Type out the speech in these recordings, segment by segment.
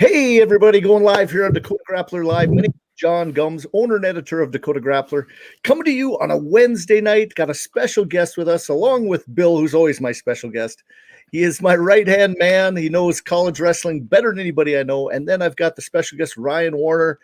Hey, everybody, going live here on Dakota Grappler Live. My name is John Gums, owner and editor of Dakota Grappler, coming to you on a Wednesday night. Got a special guest with us, along with Bill, who's always my special guest. He is my right-hand man. He knows college wrestling better than anybody I know. And then I've got the special guest, Ryan Warner.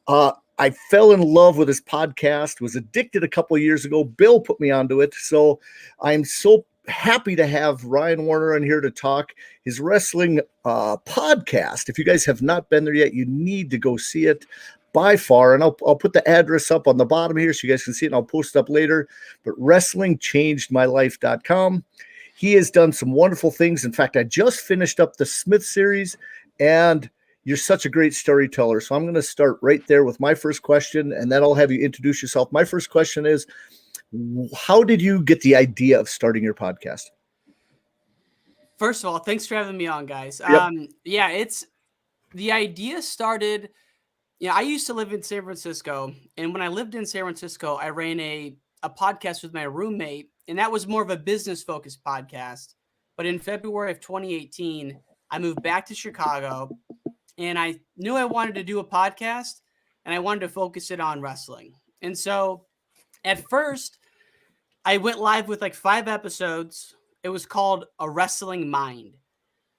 I fell in love with his podcast, was addicted a couple of years ago. Bill put me onto it. So I'm so happy to have Ryan Warner on here to talk his wrestling podcast. If you guys have not been there yet, you need to go see it by far. And I'll put the address up on the bottom here so you guys can see it, and I'll post it up later. But wrestlingchangedmylife.com. He has done some wonderful things. In fact, I just finished up the Smith series, and you're such a great storyteller. So I'm going to start right there with my first question, and then I'll have you introduce yourself. My first question is, how did you get the idea of starting your podcast? First of all, thanks for having me on, guys. Yep. It's the idea started. I used to live in San Francisco, and when I lived in San Francisco, I ran a podcast with my roommate, and that was more of a business-focused podcast. But in February of 2018, I moved back to Chicago, and I knew I wanted to do a podcast, and I wanted to focus it on wrestling. And so at first, I went live with like 5 episodes. It was called A Wrestling Mind,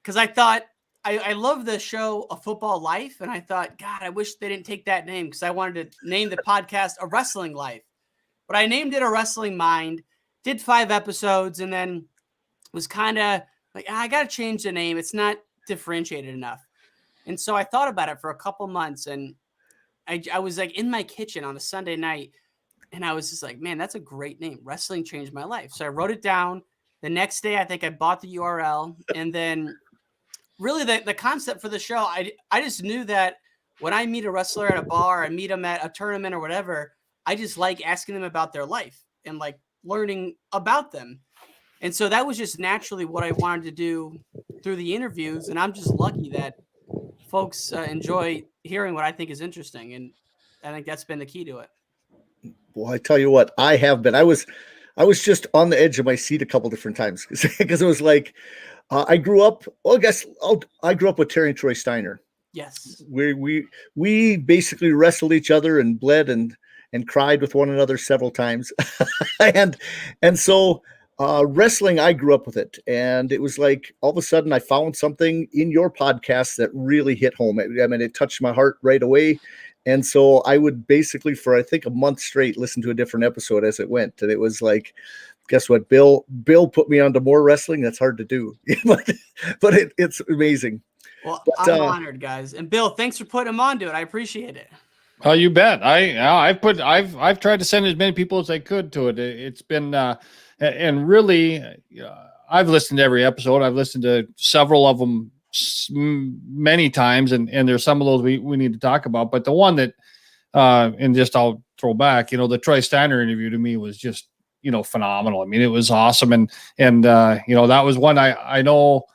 because I thought I love the show A Football Life, and I thought, God, I wish they didn't take that name, because I wanted to name the podcast A Wrestling Life. But I named it A Wrestling Mind, did 5 episodes, and then was kind of like, I got to change the name. It's not differentiated enough. And so I thought about it for a couple months, and I was like in my kitchen on a Sunday night, and I was just like, man, that's a great name. Wrestling Changed My Life. So I wrote it down. The next day, I think I bought the URL. And then really the concept for the show, I just knew that when I meet a wrestler at a bar, I meet them at a tournament or whatever, I just like asking them about their life and like learning about them. And so that was just naturally what I wanted to do through the interviews. And I'm just lucky that folks enjoy hearing what I think is interesting. And I think that's been the key to it. Well, I tell you what, I have been. I was just on the edge of my seat a couple different times because it was like I grew up. Well, I grew up with Terry and Troy Steiner. Yes, we basically wrestled each other and bled and cried with one another several times, and so wrestling, I grew up with it, and it was like all of a sudden I found something in your podcast that really hit home. I mean, it touched my heart right away. And so I would basically, for I think a month straight, listen to a different episode as it went. And it was like, guess what? Bill put me onto more wrestling. That's hard to do, but it's amazing. Well, I'm honored, guys. And Bill, thanks for putting him onto it. I appreciate it. Oh, you bet. I've tried to send as many people as I could to it. It's been and really, I've listened to every episode. I've listened to several of them many times, and there's some of those we need to talk about, but the one that and just I'll throw back, the Troy Steiner interview to me was just phenomenal. I mean, it was awesome, and that was one I know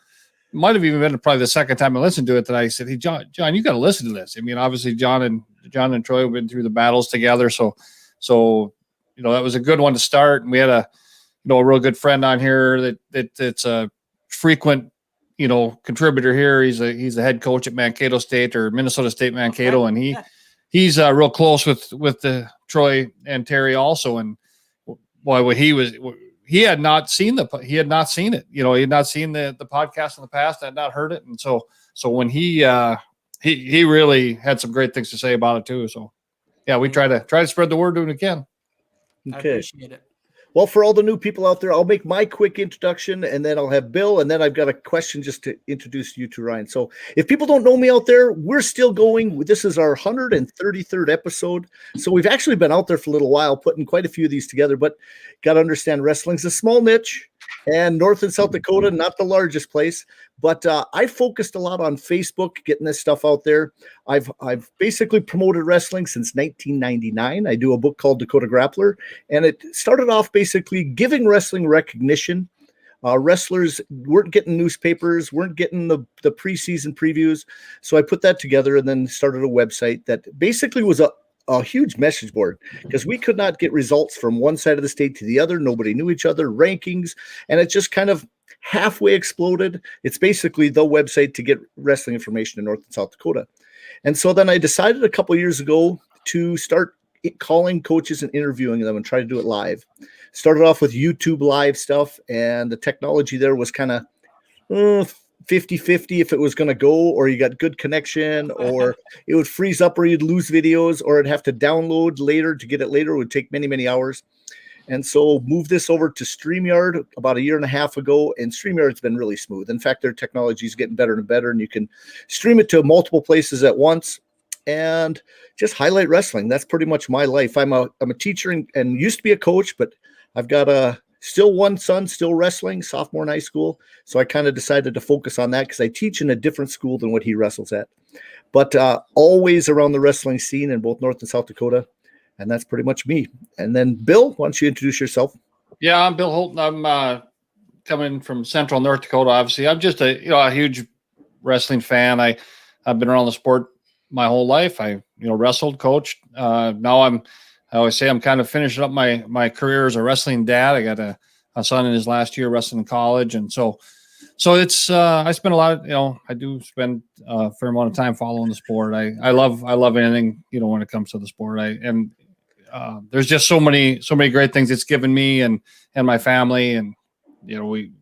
might have even been probably the second time I listened to it that I said, hey, John, you got to listen to this. I mean, obviously John and Troy have been through the battles together, so that was a good one to start. And we had a real good friend on here that's a frequent contributor here. He's the head coach at Mankato State or Minnesota State Mankato. Okay. And he's real close with the Troy and Terry also. And boy, he had not seen it. He had not seen the podcast in the past, had not heard it. And so when he really had some great things to say about it too. So yeah, we try to spread the word when we can. Okay. I appreciate it. Well, for all the new people out there, I'll make my quick introduction, and then I'll have Bill, and then I've got a question just to introduce you to Ryan. So if people don't know me out there, we're still going. This is our 133rd episode. So we've actually been out there for a little while, putting quite a few of these together, but got to understand wrestling's a small niche, and North and South Dakota, not the largest place. But I focused a lot on Facebook, getting this stuff out there. I've basically promoted wrestling since 1999. I do a book called Dakota Grappler, and it started off basically giving wrestling recognition. Wrestlers weren't getting newspapers, weren't getting the preseason previews. So I put that together and then started a website that basically was a huge message board, because we could not get results from one side of the state to the other. Nobody knew each other, rankings, and it just kind of halfway exploded. It's basically the website to get wrestling information in North and South Dakota. And so then I decided a couple years ago to start calling coaches and interviewing them and try to do it live. Started off with YouTube live stuff, and the technology there was kind of 50-50 if it was going to go, or you got good connection, or it would freeze up, or you'd lose videos, or it'd have to download later to get it later. It would take many, many hours. And so moved this over to StreamYard about a year and a half ago, and StreamYard's been really smooth. In fact, their technology is getting better and better, and you can stream it to multiple places at once and just highlight wrestling. That's pretty much my life. I'm a teacher and used to be a coach, but I've got still one son still wrestling, sophomore in high school. So I kind of decided to focus on that because I teach in a different school than what he wrestles at. But always around the wrestling scene in both North and South Dakota. And that's pretty much me. And then, Bill, why don't you introduce yourself? Yeah, I'm Bill Holton. I'm coming from Central North Dakota. Obviously, I'm just a huge wrestling fan. I've been around the sport my whole life. I wrestled, coached. Now I always say I'm kind of finishing up my career as a wrestling dad. I got a son in his last year wrestling in college, and so it's I spend a lot of I do spend a fair amount of time following the sport. I love anything when it comes to the sport. There's just so many great things it's given me and my family, and we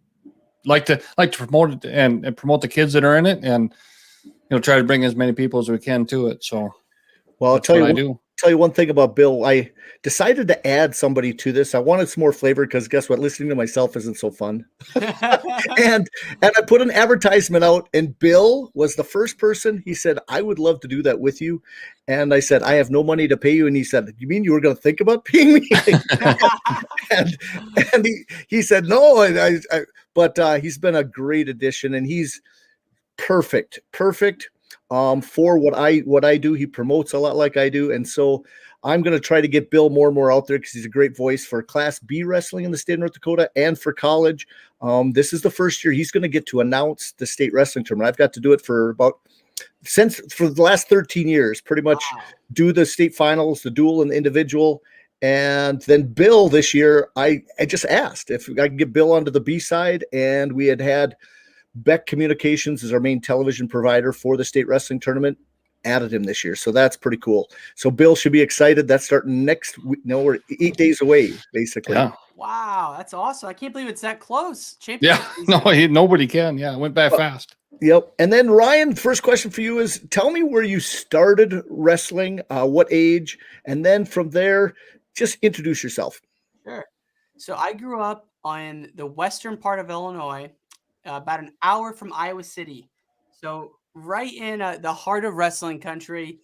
like to promote it and promote the kids that are in it, and try to bring as many people as we can to it. So, well, I'll tell you one thing about Bill. I decided to add somebody to this. I wanted some more flavor because guess what? Listening to myself isn't so fun. and I put an advertisement out, and Bill was the first person. He said, I would love to do that with you. And I said, I have no money to pay you. And he said, you mean you were going to think about paying me? and he said, no, but he's been a great addition, and he's perfect for what I do. He promotes a lot like I do. And so I'm going to try to get Bill more and more out there because he's a great voice for Class B wrestling in the state of North Dakota and for college. This is the first year he's going to get to announce the state wrestling tournament. I've got to do it for the last 13 years, pretty much. Wow. Do the state finals, the dual and the individual. And then Bill this year, I just asked if I could get Bill onto the B side, and we had Beck Communications is our main television provider for the state wrestling tournament. Added him this year, so that's pretty cool. So Bill should be excited. That's starting next week. No, we're 8 days away, basically. Yeah. Wow, that's awesome! I can't believe it's that close. Yeah, nobody can. Yeah, it went by fast. Yep. And then Ryan, first question for you is: tell me where you started wrestling, what age, and then from there, just introduce yourself. Sure. So I grew up on the western part of Illinois, about an hour from Iowa City. So right in the heart of wrestling country.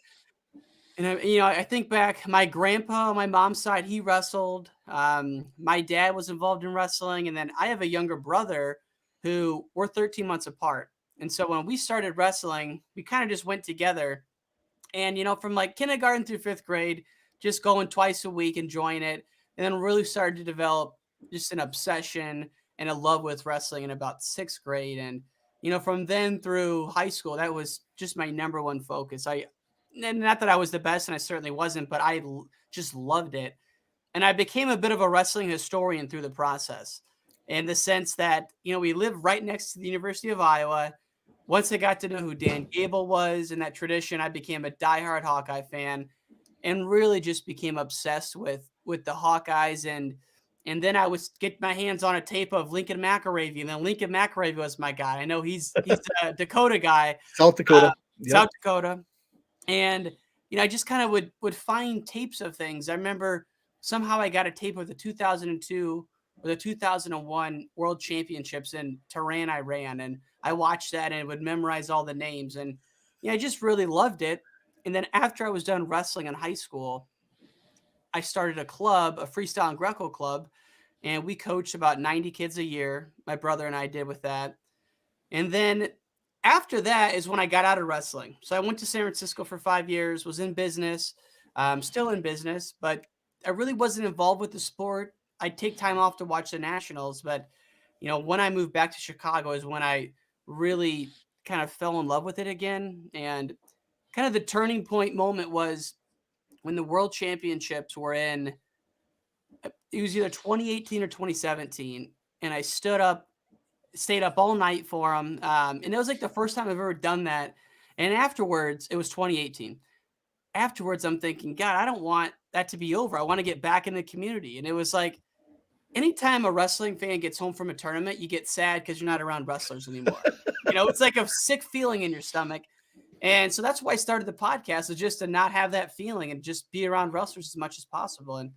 And I think back, my grandpa on my mom's side, he wrestled. My dad was involved in wrestling. And then I have a younger brother who we're 13 months apart. And so when we started wrestling, we kind of just went together. And, from like kindergarten through 5th grade, just going twice a week, enjoying it. And then really started to develop just an obsession and a love with wrestling in about 6th grade. And, from then through high school, that was just my number one focus. Not that I was the best, and I certainly wasn't, but I just loved it. And I became a bit of a wrestling historian through the process, in the sense that, we live right next to the University of Iowa. Once I got to know who Dan Gable was in that tradition, I became a diehard Hawkeye fan and really just became obsessed with the Hawkeyes. And then I would get my hands on a tape of Lincoln McIlravy, and then Lincoln McIlravy was my guy. I know he's a Dakota guy. South Dakota. South Dakota. And, I just kind of would find tapes of things. I remember somehow I got a tape of the 2002 or the 2001 World Championships in Tehran, Iran. And I watched that and would memorize all the names. And, I just really loved it. And then after I was done wrestling in high school, I started a club, a freestyle and Greco club, and we coached about 90 kids a year. My brother and I did with that. And then after that is when I got out of wrestling. So I went to San Francisco for 5 years, was in business, still in business, but I really wasn't involved with the sport. I'd take time off to watch the Nationals, but when I moved back to Chicago is when I really kind of fell in love with it again. And kind of the turning point moment was when the World Championships were in, it was either 2018 or 2017, and I stood up stayed up all night for him. And it was like the first time I've ever done that. And afterwards, it was 2018. Afterwards, I'm thinking, God, I don't want that to be over. I want to get back in the community. And it was like, anytime a wrestling fan gets home from a tournament, you get sad because you're not around wrestlers anymore. It's like a sick feeling in your stomach. And so that's why I started the podcast, is just to not have that feeling and just be around wrestlers as much as possible.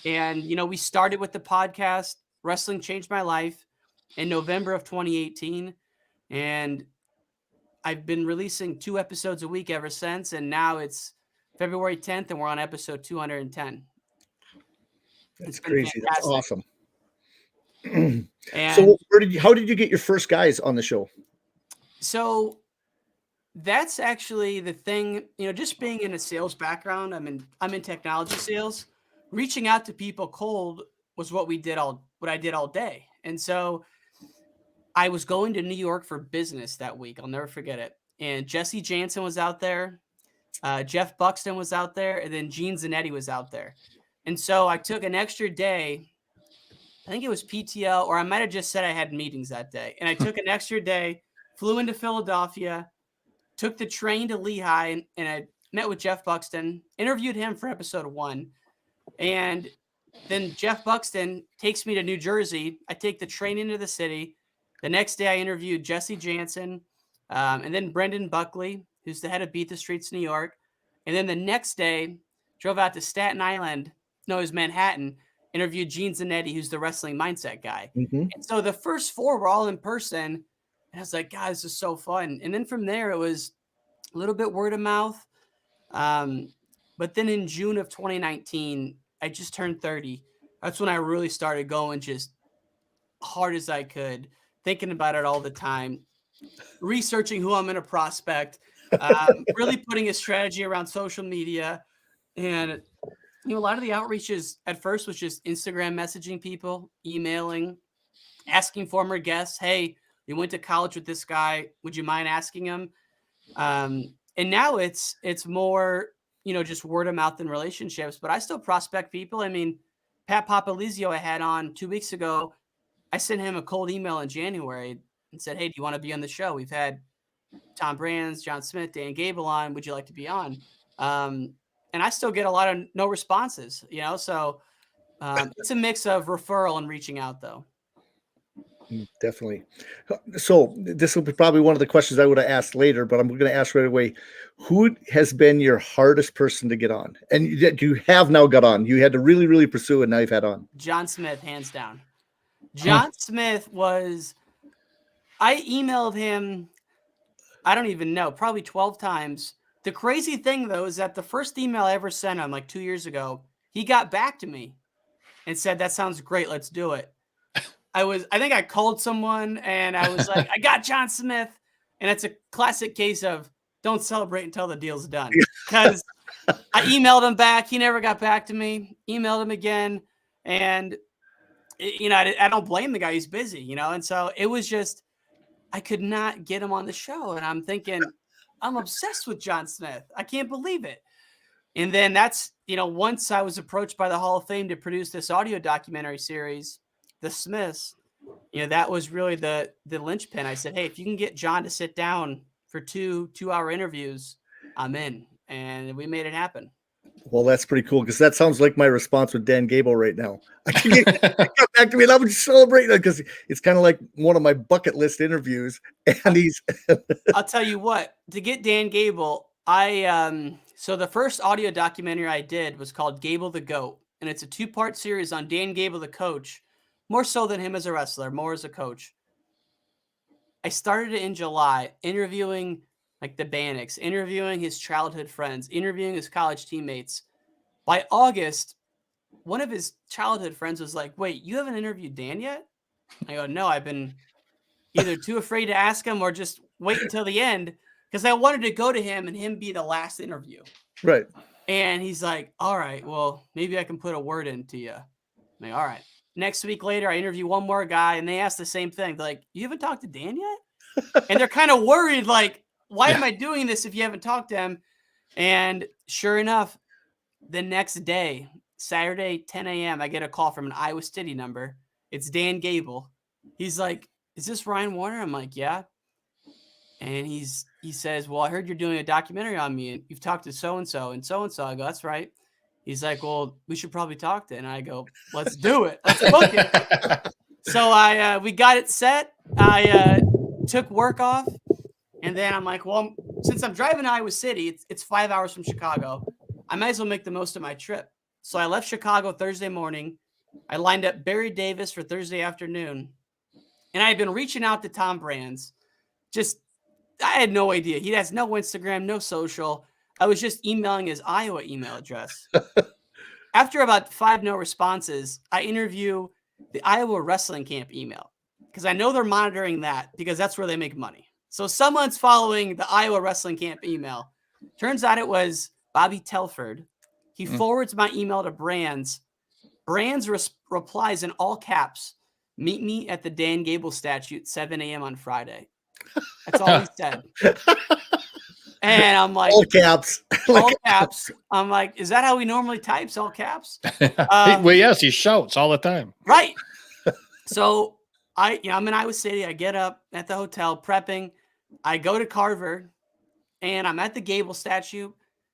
And we started with the podcast. Wrestling changed my life in November of 2018. And I've been releasing 2 episodes a week ever since. And now it's February 10th and we're on episode 210. That's crazy. Fantastic. That's awesome. And so how did you get your first guys on the show? So that's actually the thing, just being in a sales background. I'm in technology sales. Reaching out to people cold was what I did all day. And so I was going to New York for business that week. I'll never forget it. And Jesse Jansen was out there. Jeff Buxton was out there. And then Gene Zanetti was out there. And so I took an extra day. I think it was PTO, or I might have just said I had meetings that day. And I took an extra day, flew into Philadelphia, took the train to Lehigh, and I met with Jeff Buxton, interviewed him for episode 1. And then Jeff Buxton takes me to New Jersey. I take the train into the city. The next day I interviewed Jesse Jansen, and then Brendan Buckley, who's the head of Beat the Streets New York. And then the next day, drove out to Staten Island. No, it was Manhattan. Interviewed Gene Zanetti, who's the wrestling mindset guy. Mm-hmm. And so the first 4 were all in person. And I was like, God, this is so fun. And then from there, it was a little bit word of mouth. But then in June of 2019, I just turned 30. That's when I really started going just hard as I could, thinking about it all the time, researching who I'm going to prospect, really putting a strategy around social media. And a lot of the outreaches at first was just Instagram messaging people, emailing, asking former guests, hey, you went to college with this guy. Would you mind asking him? And now it's more, just word of mouth and relationships, but I still prospect people. I mean, Pat Papalizio I had on 2 weeks ago. I sent him a cold email in January and said, hey, do you want to be on the show? We've had Tom Brands, John Smith, Dan Gable on. Would you like to be on? And I still get a lot of no responses, so it's a mix of referral and reaching out, though. Definitely. So this will be probably one of the questions I would have asked later, but I'm going to ask right away. Who has been your hardest person to get on? And you have now got on. You had to really, really pursue it. Now you've had on. John Smith, hands down. John Smith I emailed him, I don't even know, probably 12 times. The crazy thing, though, is that the first email I ever sent him, like 2 years ago, he got back to me and said, that sounds great. Let's do it. I think I called someone and I was like, I got John Smith. And it's a classic case of don't celebrate until the deal's done. Because I emailed him back. He never got back to me. Emailed him again. And, I don't blame the guy. He's busy, And so it was just, I could not get him on the show. And I'm thinking, I'm obsessed with John Smith. I can't believe it. And then that's, once I was approached by the Hall of Fame to produce this audio documentary series, The Smiths, that was really the linchpin. I said, hey, if you can get John to sit down for 2-hour interviews, I'm in. And we made it happen. Well, that's pretty cool because that sounds like my response with Dan Gable right now. I can get back to me and I'm just celebrating that because it's kind of like one of my bucket list interviews. And he's I'll tell you what, to get Dan Gable, so the first audio documentary I did was called Gable the GOAT. And it's a 2-part series on Dan Gable, the coach, more so than him as a wrestler, more as a coach. I started it in July, interviewing like the Bannocks, interviewing his childhood friends, interviewing his college teammates. By August, one of his childhood friends was like, wait, you haven't interviewed Dan yet? I go, no, I've been either too afraid to ask him or just wait until the end because I wanted to go to him and him be the last interview. Right. And he's like, all right, well, maybe I can put a word into you. I'm like, all right. Next week later, I interview one more guy and they ask the same thing. They're like, you haven't talked to Dan yet? And they're kind of worried, like, why am I doing this if you haven't talked to him? And sure enough, the next day, Saturday, 10 a.m., I get a call from an Iowa City number. It's Dan Gable. He's like, is this Ryan Warner? I'm like, yeah. And he says, well, I heard you're doing a documentary on me and you've talked to so-and-so and so-and-so. I go, that's right. He's like, well, we should probably talk to. And I go, let's do it. Let's book it. So we got it set. I took work off. And then I'm like, well, since I'm driving to Iowa City, it's 5 hours from Chicago. I might as well make the most of my trip. So I left Chicago Thursday morning. I lined up Barry Davis for Thursday afternoon. And I had been reaching out to Tom Brands. I had no idea. He has no Instagram, no social. I was just emailing his Iowa email address. After about 5 no responses, I interview the Iowa Wrestling Camp email because I know they're monitoring that because that's where they make money. So someone's following the Iowa Wrestling Camp email. Turns out it was Bobby Telford. He forwards my email to Brands. Brands replies in all caps, meet me at the Dan Gable statue at 7 a.m. on Friday. That's all he said. And I'm like, all caps. All caps. I'm like, is that how he normally types? All caps? Well, yes, he shouts all the time. Right. So I'm in Iowa City. I get up at the hotel prepping. I go to Carver and I'm at the Gable statue,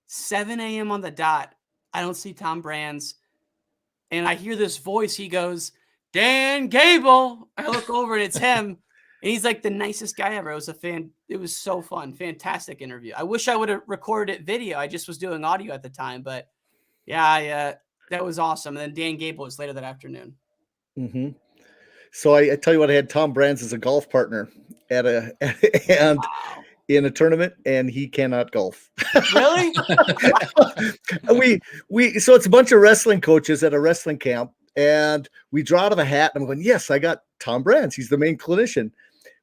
7 a.m. on the dot. I don't see Tom Brands. And I hear this voice. He goes, Dan Gable. I look over and it's him. And he's like the nicest guy ever. It was so fun. Fantastic interview. I wish I would have recorded it video. I just was doing audio at the time, but yeah, that was awesome. And then Dan Gable was later that afternoon. Mm-hmm. So I tell you what, I had Tom Brands as a golf partner in a tournament, and he cannot golf. Really? So it's a bunch of wrestling coaches at a wrestling camp, and we draw out of a hat, and I'm going, yes, I got Tom Brands. He's the main clinician.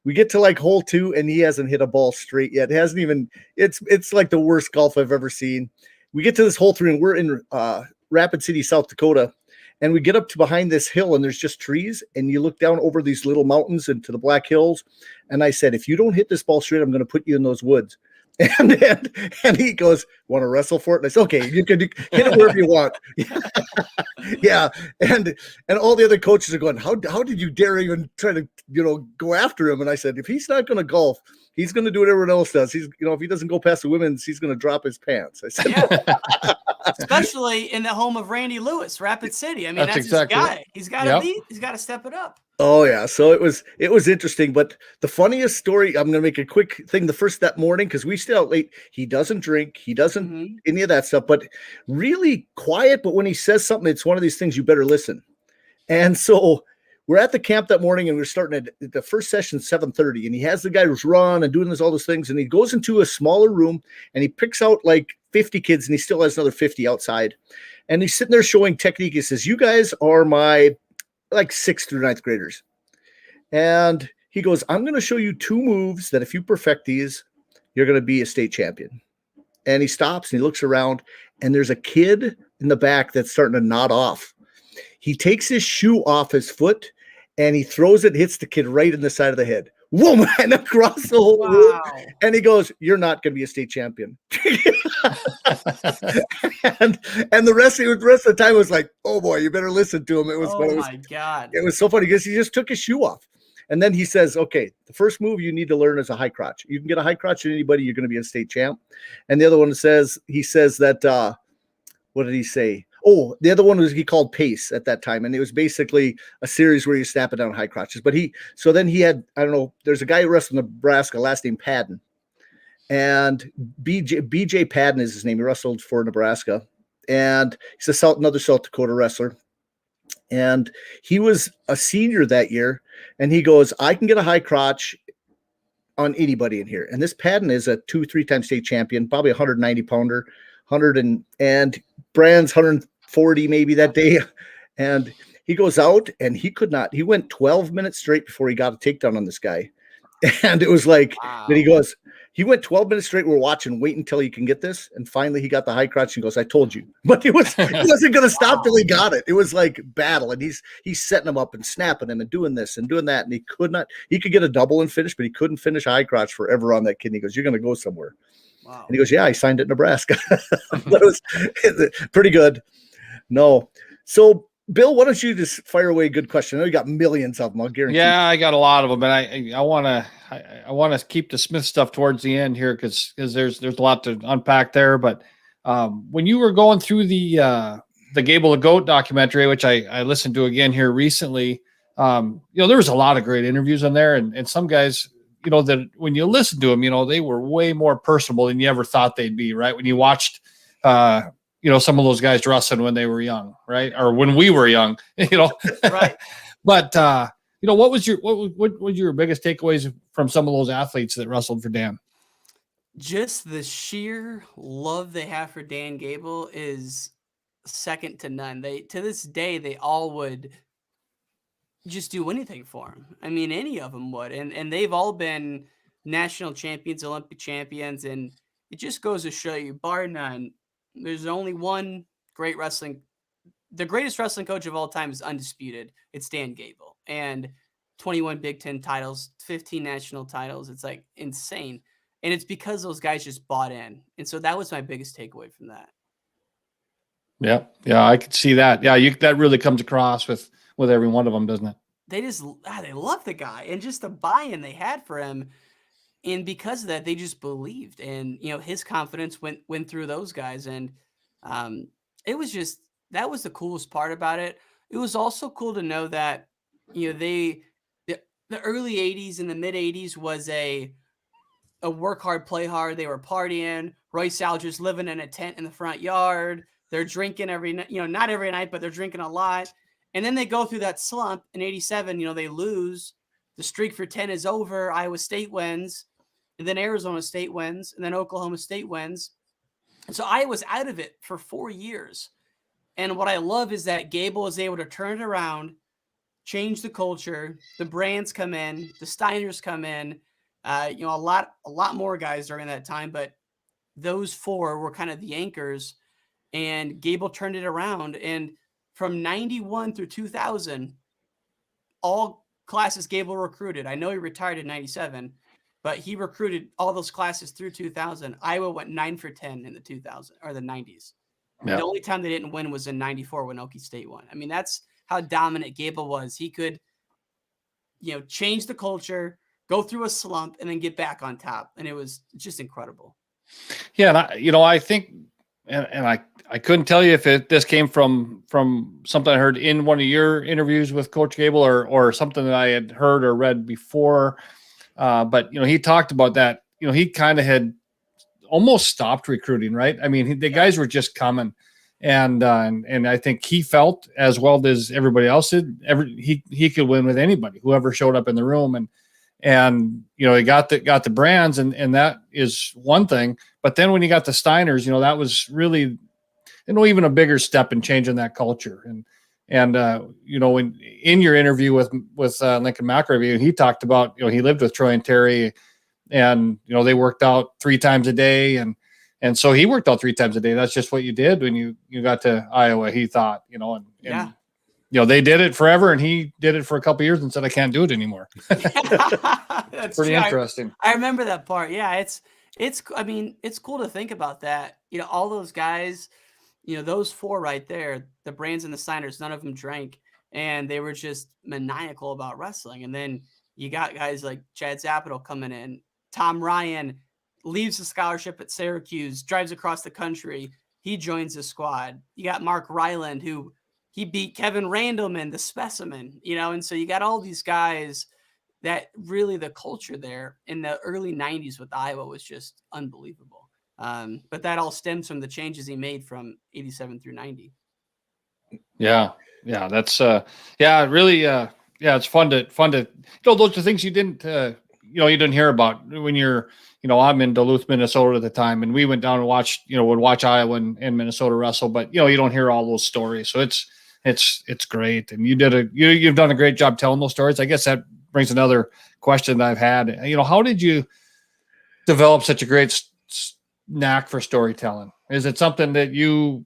We get to like hole 2 and he hasn't hit a ball straight yet. It's like the worst golf I've ever seen. We get to this hole 3 and we're in Rapid City, South Dakota. And we get up to behind this hill and there's just trees. And you look down over these little mountains into the Black Hills. And I said, if you don't hit this ball straight, I'm going to put you in those woods. And he goes, want to wrestle for it? And I said, okay, you can hit it wherever you want. Yeah. And all the other coaches are going, how did you dare even try to, go after him? And I said, if he's not going to golf, he's going to do what everyone else does. He's, if he doesn't go past the women's, he's going to drop his pants. I said, yeah. Especially in the home of Randy Lewis, Rapid City. I mean, that's exactly his guy. He's got to lead. He's got to step it up. Oh yeah. So it was interesting, but the funniest story, I'm going to make a quick thing. That morning, cause we stay out late. He doesn't drink. He doesn't any of that stuff, but really quiet. But when he says something, it's one of these things you better listen. And so we're at the camp that morning and we're starting at the first session, 7:30. And he has the guy who's run and doing all those things. And he goes into a smaller room and he picks out like 50 kids and he still has another 50 outside. And he's sitting there showing technique. He says, you guys are my like 6th through 9th graders. And he goes, I'm going to show you 2 moves that if you perfect these, you're going to be a state champion. And he stops and he looks around and there's a kid in the back that's starting to nod off. He takes his shoe off his foot and he throws it, hits the kid right in the side of the head. Whoa, man, across the whole room. And he goes, you're not going to be a state champion. and the rest of the time was like, oh boy, you better listen to him. My God. It was so funny because he just took his shoe off. And then he says, okay, the first move you need to learn is a high crotch. You can get a high crotch at anybody, you're going to be a state champ. And the other one says that, what did he say? Oh, the other one was he called pace at that time. And it was basically a series where you snap it down high crotches. But then he had, I don't know, there's a guy who wrestled in Nebraska, last name Padden. And BJ Padden is his name. He wrestled for Nebraska. And he's another South Dakota wrestler. And he was a senior that year. And he goes, I can get a high crotch on anybody in here. And this Padden is a 2-3 time state champion, probably 190 pounder, 100 and Brands 140 maybe that day. And he goes out and he went 12 minutes straight before he got a takedown on this guy. And it was like, then he goes, he went 12 minutes straight. We're watching, wait until you can get this. And finally he got the high crotch and goes, I told you. But he wasn't going to stop till he got it. It was like battle. And he's setting him up and snapping him and doing this and doing that. And he could get a double and finish, but he couldn't finish a high crotch forever on that kid. And he goes, you're going to go somewhere. Wow. And he goes, yeah, I signed it in Nebraska. That was pretty good. No. So Bill, why don't you just fire away a good question? I know you got millions of them. I'll guarantee. Yeah, I got a lot of them, and I want to keep the Smith stuff towards the end here because there's a lot to unpack there. But when you were going through the Gable the Goat documentary, which I listened to again here recently, there was a lot of great interviews on there, and some guys, that when you listen to them, they were way more personable than you ever thought they'd be. Right when you watched. Some of those guys wrestling when they were young, right? Or when we were young, Right. But, what was your biggest takeaways from some of those athletes that wrestled for Dan? Just the sheer love they have for Dan Gable is second to none. To this day, they all would just do anything for him. I mean, any of them would. And they've all been national champions, Olympic champions. And it just goes to show you, bar none, there's only one great wrestling. The greatest wrestling coach of all time is undisputed. It's Dan Gable. And 21 Big Ten titles, 15 national titles. It's like insane. And it's because those guys just bought in. And so that was my biggest takeaway from that. Yeah. Yeah. I could see that. Yeah. That really comes across with every one of them, doesn't it? They just, they love the guy and just the buy-in they had for him. And because of that, they just believed, and his confidence went through those guys, and it was just, that was the coolest part about it. It was also cool to know that the early '80s and the mid '80s was a work hard, play hard. They were partying. Royce Alger's living in a tent in the front yard. They're drinking every night, not every night, but they're drinking a lot. And then they go through that slump in '87. They lose. The streak for 10 is over. Iowa State wins. And then Arizona State wins, and then Oklahoma State wins. And so I was out of it for 4 years. And what I love is that Gable is able to turn it around, change the culture. The brands come in, the Steiners come in, a lot more guys during that time, but those four were kind of the anchors, and Gable turned it around. And from 91 through 2000, all classes Gable recruited. I know he retired in 97. But he recruited all those classes through 2000. Iowa went 9 for 10 in the 2000 or the 90s. Yeah. The only time they didn't win was in 94 when Okie State won. I mean, that's how dominant Gable was. He could, change the culture, go through a slump, and then get back on top. And it was just incredible. Yeah, and I think, and I couldn't tell you if this came from something I heard in one of your interviews with Coach Gable or something that I had heard or read before. But he talked about that. He kind of had almost stopped recruiting, right? I mean, the guys were just coming, and I think he felt, as well as everybody else did, he could win with anybody, whoever showed up in the room, and he got the brands, and that is one thing. But then when he got the Steiners, that was really, even a bigger step in changing that culture. And in your interview with Lincoln McRae, he talked about, he lived with Troy and Terry, and, they worked out 3 times a day. And so he worked out 3 times a day. That's just what you did when you got to Iowa, he thought, and they did it forever, and he did it for a couple of years and said, I can't do it anymore. That's pretty true. interesting. I remember that part. Yeah. It's cool to think about that. All those guys, those 4 right there, the Brands and the Steiners, none of them drank, and they were just maniacal about wrestling. And then you got guys like Chad Zapital coming in. Tom Ryan leaves the scholarship at Syracuse, drives across the country. He joins the squad. You got Mark Ryland, who he beat Kevin Randleman, the specimen, and so you got all these guys that really, the culture there in the early 90s with Iowa was just unbelievable. But that all stems from the changes he made from 87 through 90. Yeah. Yeah. That's, really, it's fun to, those are things you didn't, you didn't hear about when you're, I'm in Duluth, Minnesota at the time, and we went down and watched, would watch Iowa and Minnesota wrestle, but you don't hear all those stories. So it's great. And you've done a great job telling those stories. I guess that brings another question that I've had. How did you develop such a great knack for storytelling? Is it something that you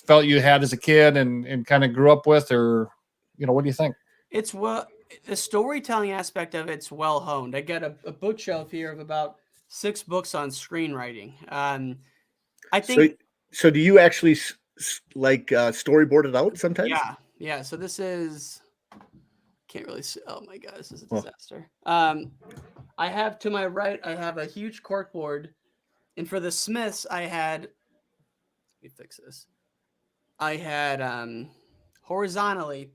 felt you had as a kid and kind of grew up with, or what do you think? It's the storytelling aspect of it's well honed. I got a bookshelf here of about 6 books on screenwriting. I think. So do you actually storyboard it out sometimes? Yeah, Yeah. So this is, can't really see. Oh my God, this is a Well. disaster. I have to my right, I have a huge corkboard. And for the Smiths, I had, let me fix this. I had horizontally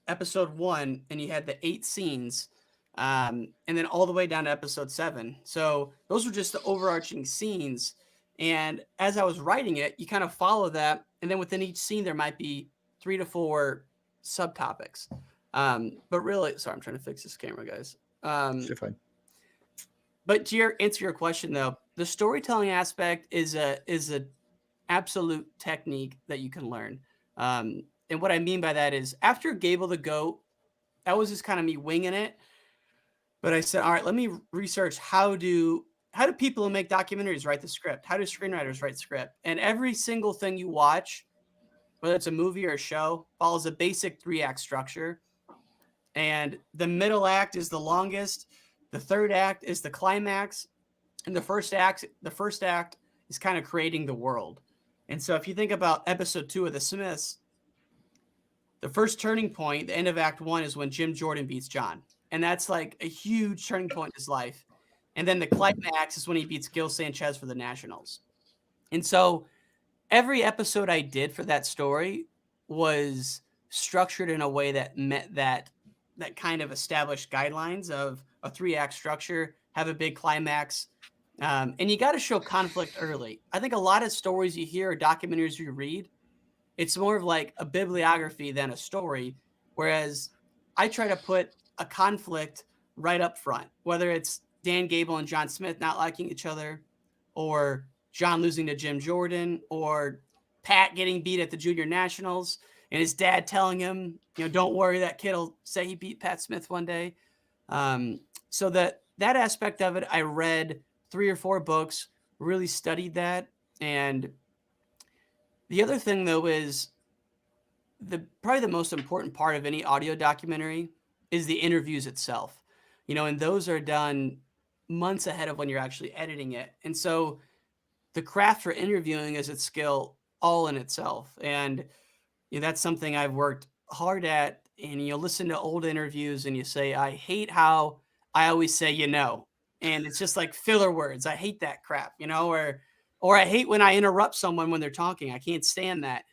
episode 1, and you had the 8 scenes, and then all the way down to episode 7. So those were just the overarching scenes. And as I was writing it, you kind of follow that, and then within each scene there might be 3 to 4 subtopics. But really, sorry, I'm trying to fix this camera, guys. You're fine. But to answer your question, though, the storytelling aspect is a absolute technique that you can learn. And what I mean by that is, after Gable the Goat, that was just kind of me winging it. But I said, all right, let me research how do people who make documentaries write the script? How do screenwriters write script? And every single thing you watch, whether it's a movie or a show, follows a basic 3-act structure. And the middle act is the longest. The third act is the climax. And the first act is kind of creating the world. And so if you think about episode 2 of The Smiths, the first turning point, the end of act 1, is when Jim Jordan beats John. And that's like a huge turning point in his life. And then the climax is when he beats Gil Sanchez for the Nationals. And so every episode I did for that story was structured in a way that met that kind of established guidelines of a 3-act structure, have a big climax. And you got to show conflict early. I think a lot of stories you hear or documentaries you read, it's more of like a bibliography than a story. Whereas I try to put a conflict right up front, whether it's Dan Gable and John Smith not liking each other, or John losing to Jim Jordan, or Pat getting beat at the Junior Nationals and his dad telling him, don't worry, that kid will say he beat Pat Smith one day. So that aspect of it, I read 3 or 4 books, really studied that. And the other thing, though, is probably the most important part of any audio documentary is the interviews itself. And those are done months ahead of when you're actually editing it. And so the craft for interviewing is a skill all in itself. And that's something I've worked hard at. And you listen to old interviews and you say, I hate how I always say, and it's just like filler words. I hate that crap, or I hate when I interrupt someone when they're talking. I can't stand that.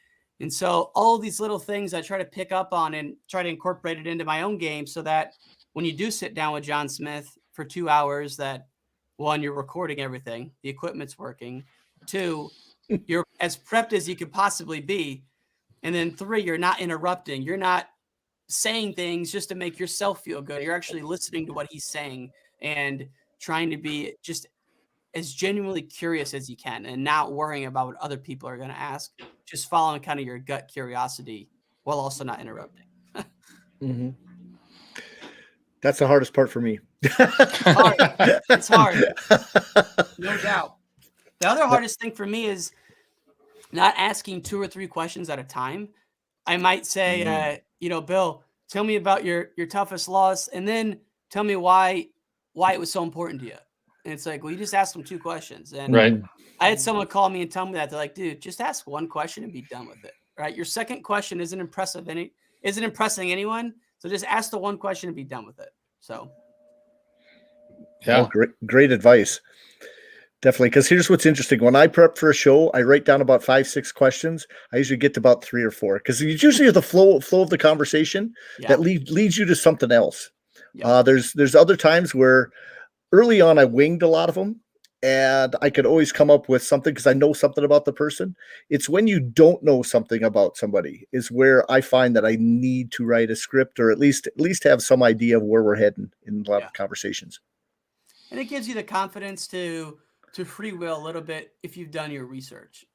And so all these little things I try to pick up on and try to incorporate it into my own game, so that when you do sit down with John Smith for 2 hours, that 1, you're recording everything, the equipment's working. 2, you're as prepped as you could possibly be. And then 3, you're not interrupting. You're not saying things just to make yourself feel good. You're actually listening to what he's saying and trying to be just as genuinely curious as you can, and not worrying about what other people are going to ask, just following kind of your gut curiosity while also not interrupting. Mm-hmm. That's the hardest part for me. It's hard. No doubt. The other hardest thing for me is not asking 2 or 3 questions at a time. I might say, Bill, tell me about your toughest loss, and then tell me why it was so important to you. And it's like, well, you just asked them 2 questions. And right. I had someone call me and tell me that. They're like, dude, just ask 1 question and be done with it. Right? Your second question isn't impressing anyone. So just ask the 1 question and be done with it. So yeah, great advice. Definitely, because here's what's interesting. When I prep for a show, I write down about 5-6 questions. I usually get to about 3 or 4, because it's usually the flow of the conversation that leads you to something else. Yeah. There's other times where early on I winged a lot of them, and I could always come up with something because I know something about the person. It's when you don't know something about somebody is where I find that I need to write a script, or at least have some idea of where we're heading in a lot of conversations. And it gives you the confidence to free will a little bit if you've done your research.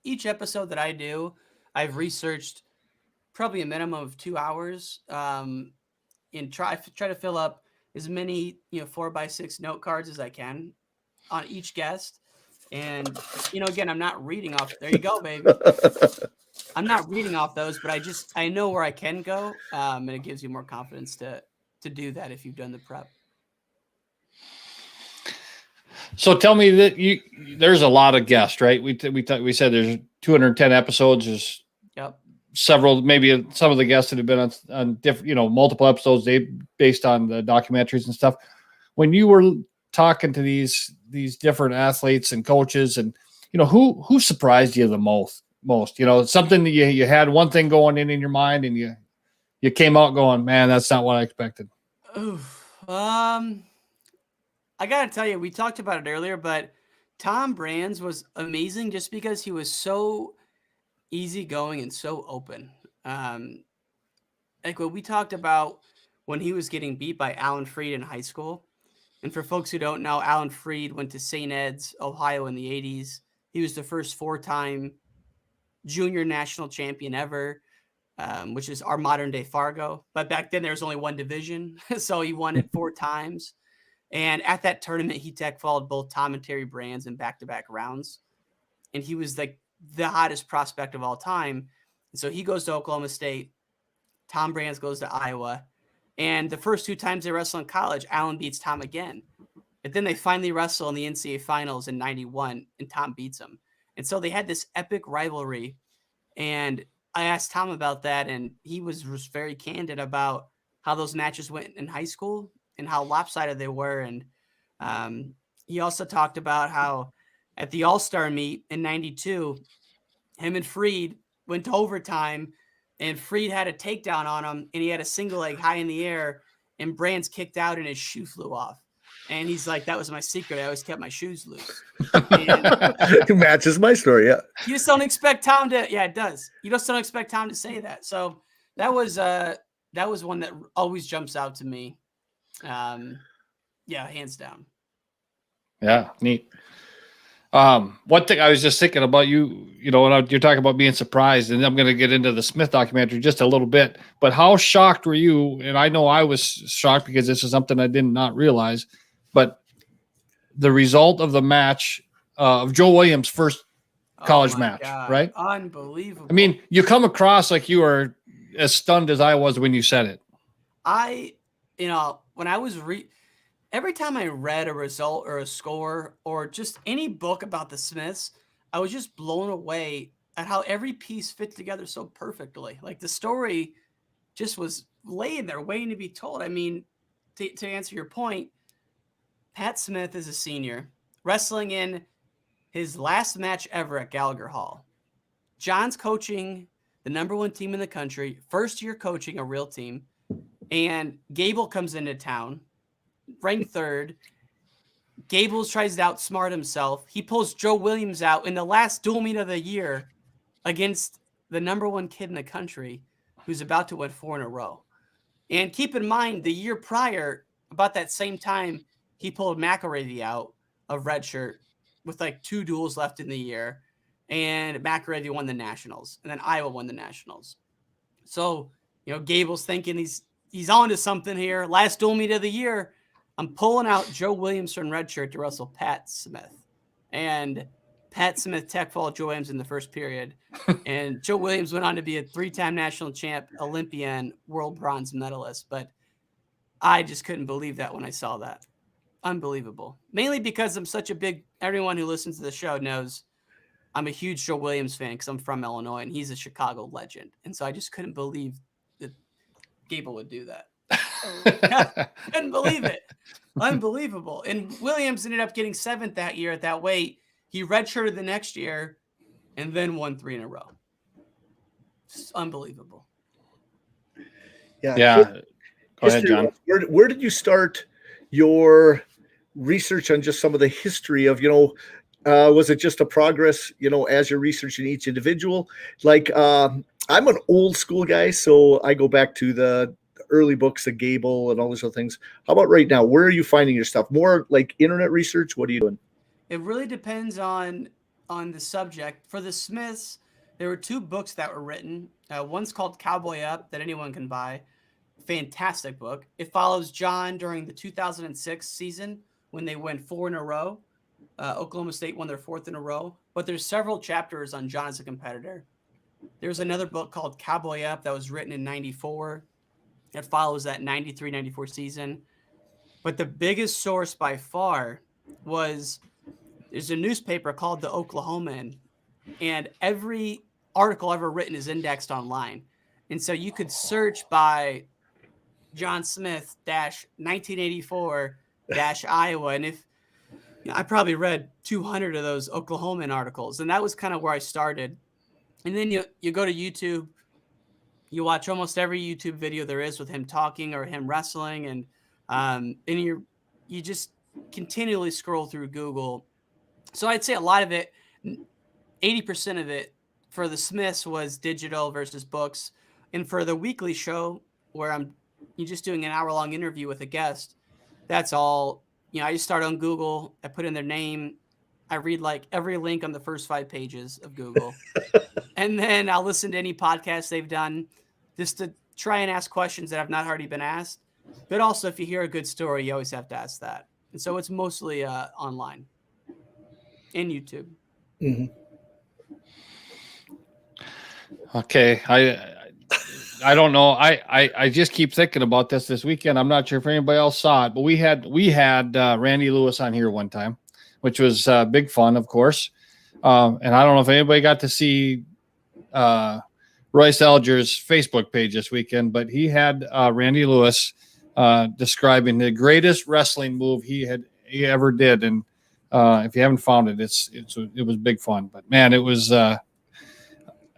Each episode that I do, I've researched probably a minimum of 2 hours, and try to fill up as many 4x6 note cards as I can on each guest. And again, I'm not reading off. There you go, baby. I'm not reading off those, but I know where I can go, and it gives you more confidence to do that if you've done the prep. So tell me that there's a lot of guests, right? We said there's 210 episodes. There's maybe some of the guests that have been on different, multiple episodes, they based on the documentaries and stuff. When you were talking to these different athletes and coaches, and who surprised you the most? Something that you had one thing going in your mind, and you came out going, man, that's not what I expected. Oof. I gotta tell you, we talked about it earlier, but Tom Brands was amazing just because he was so easygoing and so open. Like what we talked about when he was getting beat by Alan Freed in high school. And for folks who don't know, Alan Freed went to St. Ed's, Ohio in the 80s. He was the first 4-time junior national champion ever, which is our modern day Fargo. But back then there was only one division, so he won it 4 times. And at that tournament, he tech followed both Tom and Terry Brands in back-to-back rounds. And he was like the hottest prospect of all time. And so he goes to Oklahoma State. Tom Brands goes to Iowa. And the first 2 times they wrestle in college, Allen beats Tom again. But then they finally wrestle in the NCAA finals in 91, and Tom beats him. And so they had this epic rivalry. And I asked Tom about that, and he was very candid about how those matches went in high school and how lopsided they were. And he also talked about how at the All-Star meet in 92, him and Freed went to overtime, and Freed had a takedown on him, and he had a single leg high in the air, and Brands kicked out, and his shoe flew off. And he's like, that was my secret. I always kept my shoes loose. It matches my story, yeah. You just don't expect Tom to, yeah, it does. You just don't expect Tom to say that. So that was one that always jumps out to me. Yeah, hands down. Yeah, neat. One thing I was just thinking about when you're talking about being surprised, and I'm going to get into the Smith documentary just a little bit, but how shocked were you? And I know I was shocked because this is something I did not realize, but the result of the match of Joe Williams' first college match, God. Right? Unbelievable. I mean, you come across like you were as stunned as I was when you said it. When I was every time I read a result or a score or just any book about the Smiths, I was just blown away at how every piece fit together so perfectly. Like the story just was laying there waiting to be told. I mean, to answer your point, Pat Smith is a senior wrestling in his last match ever at Gallagher Hall. John's coaching the #1 team in the country, first year coaching a real team, and Gable comes into town, ranked 3rd. Gables tries to outsmart himself. He pulls Joe Williams out in the last dual meet of the year against the #1 kid in the country who's about to win 4 in a row. And keep in mind, the year prior, about that same time, he pulled McElravy out of redshirt with like 2 duels left in the year. And McElravy won the Nationals. And then Iowa won the Nationals. So, Gable's thinking he's on to something here. Last dual meet of the year, I'm pulling out Joe Williams from redshirt to wrestle Pat Smith. And Pat Smith tech followed Joe Williams in the first period. And Joe Williams went on to be a 3-time national champ, Olympian, world bronze medalist. But I just couldn't believe that when I saw that. Unbelievable. Mainly because I'm such a everyone who listens to the show knows I'm a huge Joe Williams fan because I'm from Illinois and he's a Chicago legend. And so I just couldn't believe that Gable would do that. Couldn't believe it. Unbelievable. And Williams ended up getting 7th that year at that weight. He redshirted the next year and then won 3 in a row. Just unbelievable. Yeah. Go ahead, John. Where did you start your research on just some of the history of, was it just a progress, as you're researching each individual? Like, I'm an old school guy, so I go back to the early books of Gable and all those other things. How about right now? Where are you finding your stuff? More like internet research? What are you doing? It really depends on the subject. For the Smiths, there were 2 books that were written. One's called Cowboy Up that anyone can buy. Fantastic book. It follows John during the 2006 season when they went 4 in a row. Oklahoma State won their 4th in a row. But there's several chapters on John as a competitor. There's another book called Cowboy Up that was written in 94. It follows that 93-94 season. But the biggest source by far there's a newspaper called the Oklahoman, and every article ever written is indexed online. And so you could search by John Smith 1984 Iowa. And if I probably read 200 of those Oklahoman articles, and that was kind of where I started. And then you go to YouTube, you watch almost every YouTube video there is with him talking or him wrestling, and you just continually scroll through Google. So I'd say a lot of it, 80% of it for the Smiths was digital versus books. And for the weekly show where you're just doing an hour-long interview with a guest, that's all, I just start on Google, I put in their name, I read like every link on the first 5 pages of Google. And then I'll listen to any podcast they've done just to try and ask questions that have not already been asked. But also, if you hear a good story, you always have to ask that. And so it's mostly online and YouTube. Mm-hmm. Okay. I don't know. I just keep thinking about this weekend. I'm not sure if anybody else saw it, but we had Randy Lewis on here one time, which was big fun, of course. And I don't know if anybody got to see Royce Alger's Facebook page this weekend, but he had Randy Lewis describing the greatest wrestling move he ever did. And if you haven't found it, it was big fun. But man, it was.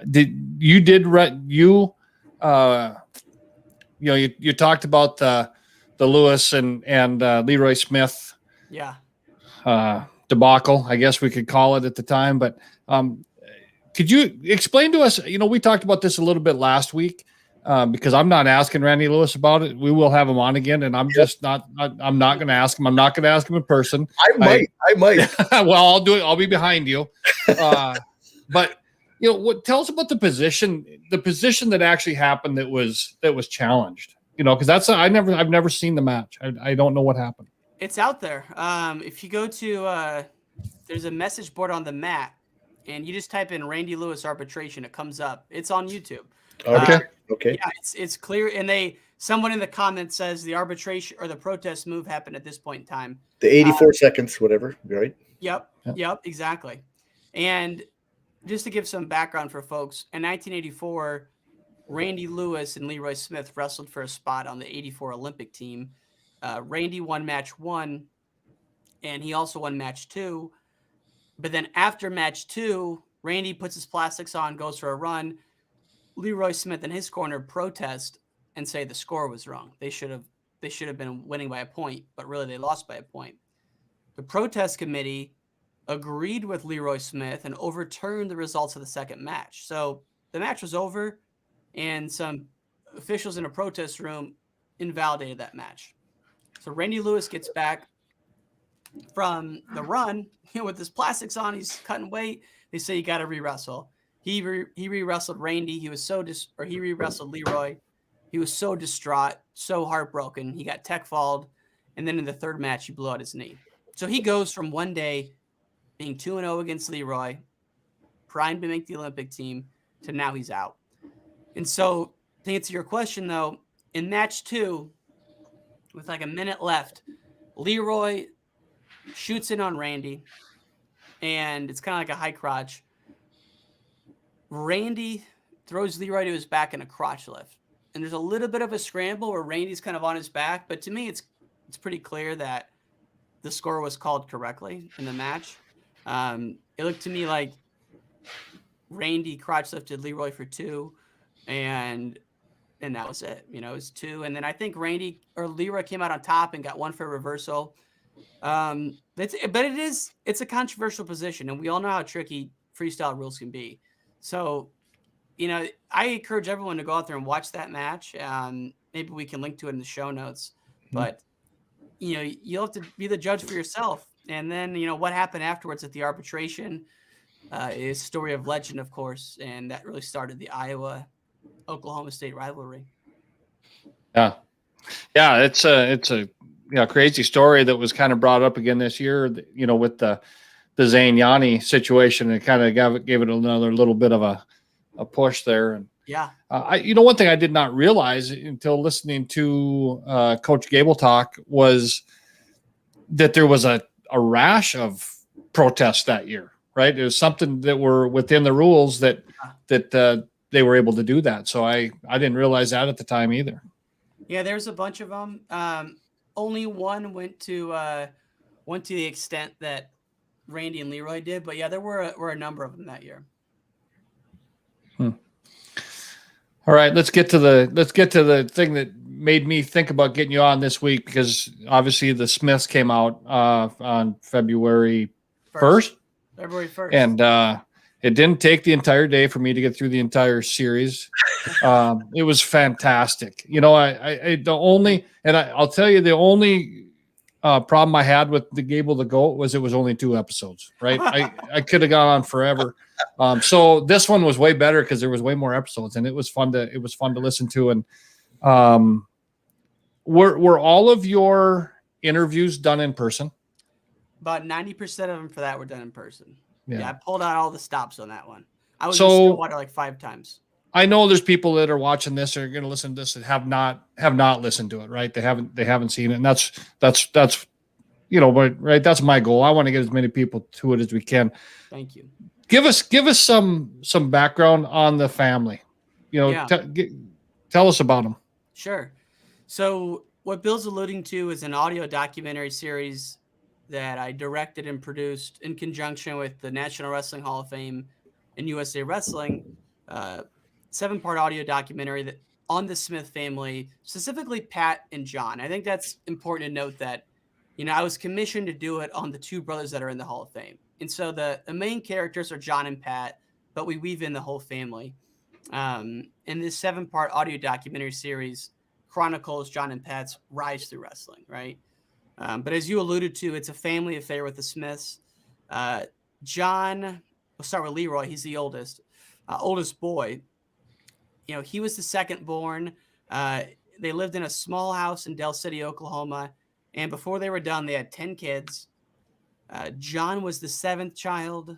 You talked about the Lewis and Leroy Smith debacle, I guess we could call it at the time. But could you explain to us? We talked about this a little bit last week because I'm not asking Randy Lewis about it. We will have him on again, and I'm just not. I'm not going to ask him. I'm not going to ask him in person. I might. Well, I'll do it. I'll be behind you. But. Tell us about the position that actually happened that was challenged. Because I've never seen the match. I don't know what happened. It's out there. If you go to there's a message board on the mat, and you just type in Randy Lewis arbitration, it comes up. It's on YouTube. Okay. Yeah, it's clear. And someone in the comments says the arbitration or the protest move happened at this point in time. The 84 seconds, whatever, right? Yep, exactly. And just to give some background for folks, in 1984, Randy Lewis and Leroy Smith wrestled for a spot on the 84 Olympic team. Randy won match 1, and he also won match 2. But then after match 2, Randy puts his plastics on, goes for a run. Leroy Smith in his corner protest and say the score was wrong. They should have been winning by a point, but really they lost by a point. The protest committee agreed with Leroy Smith and overturned the results of the second match. So the match was over, and some officials in a protest room invalidated that match. So Randy Lewis gets back from the run, with his plastics on, he's cutting weight. They say you got to re-wrestle. He re-wrestled Randy. He re-wrestled Leroy. He was so distraught, so heartbroken. He got tech-falled, and then in the third match, he blew out his knee. So he goes from one day being 2-0 against Leroy, primed to make the Olympic team, to now he's out. And so to answer your question, though, in match 2, with like a minute left, Leroy shoots in on Randy, and it's kind of like a high crotch. Randy throws Leroy to his back in a crotch lift. And there's a little bit of a scramble where Randy's kind of on his back, but to me, it's pretty clear that the score was called correctly in the match. It looked to me like Randy crotch lifted Leroy for 2, and that was it. It was 2. And then I think Leroy came out on top and got 1 for a reversal. But it's a controversial position, and we all know how tricky freestyle rules can be. So, I encourage everyone to go out there and watch that match. Maybe we can link to it in the show notes, but you'll have to be the judge for yourself. And then, what happened afterwards at the arbitration is a story of legend, of course. And that really started the Iowa-Oklahoma State rivalry. Yeah. Yeah. It's a crazy story that was kind of brought up again this year, with the Zane Yanni situation. It kind of gave it another little bit of a push there. And one thing I did not realize until listening to Coach Gable talk was that there was a rash of protests that year. right? It was something that were within the rules that they were able to do that. So I didn't realize that at the time either. Yeah, there's a bunch of them. Only one went to the extent that Randy and Leroy did, but yeah, there were a number of them that year. All right, let's get to the thing that made me think about getting you on this week, because obviously the Smiths came out on February 1st. February 1st. And it didn't take the entire day for me to get through the entire series. It was fantastic. You know, I'll tell you, the only problem I had with the Gable the Goat was it was only 2 episodes, right? I could have gone on forever. So this one was way better because there was way more episodes, and it was fun to listen to. And were all of your interviews done in person? About 90% of them for that were done in person. Yeah, I pulled out all the stops on that one. I was in Stillwater like 5 times. I know there's people that are watching this or are going to listen to this that have not listened to it, right? They haven't seen it, and that's you know, right. That's my goal. I want to get as many people to it as we can. Thank you. Give us some background on the family. You know, tell us about them. Sure. So what Bill's alluding to is an audio documentary series that I directed and produced in conjunction with the National Wrestling Hall of Fame and USA Wrestling. 7-part audio documentary that on the Smith family, specifically Pat and John. I think that's important to note that, you know, I was commissioned to do it on the 2 brothers that are in the Hall of Fame. And so the main characters are John and Pat, but we weave in the whole family. And this 7-part audio documentary series chronicles John and Pat's rise through wrestling, right? But as you alluded to, it's a family affair with the Smiths. John, we'll start with Leroy. He's the oldest boy. You know, he was the second born. They lived in a small house in Del City, Oklahoma. And before they were done, they had 10 kids. John was the 7th child.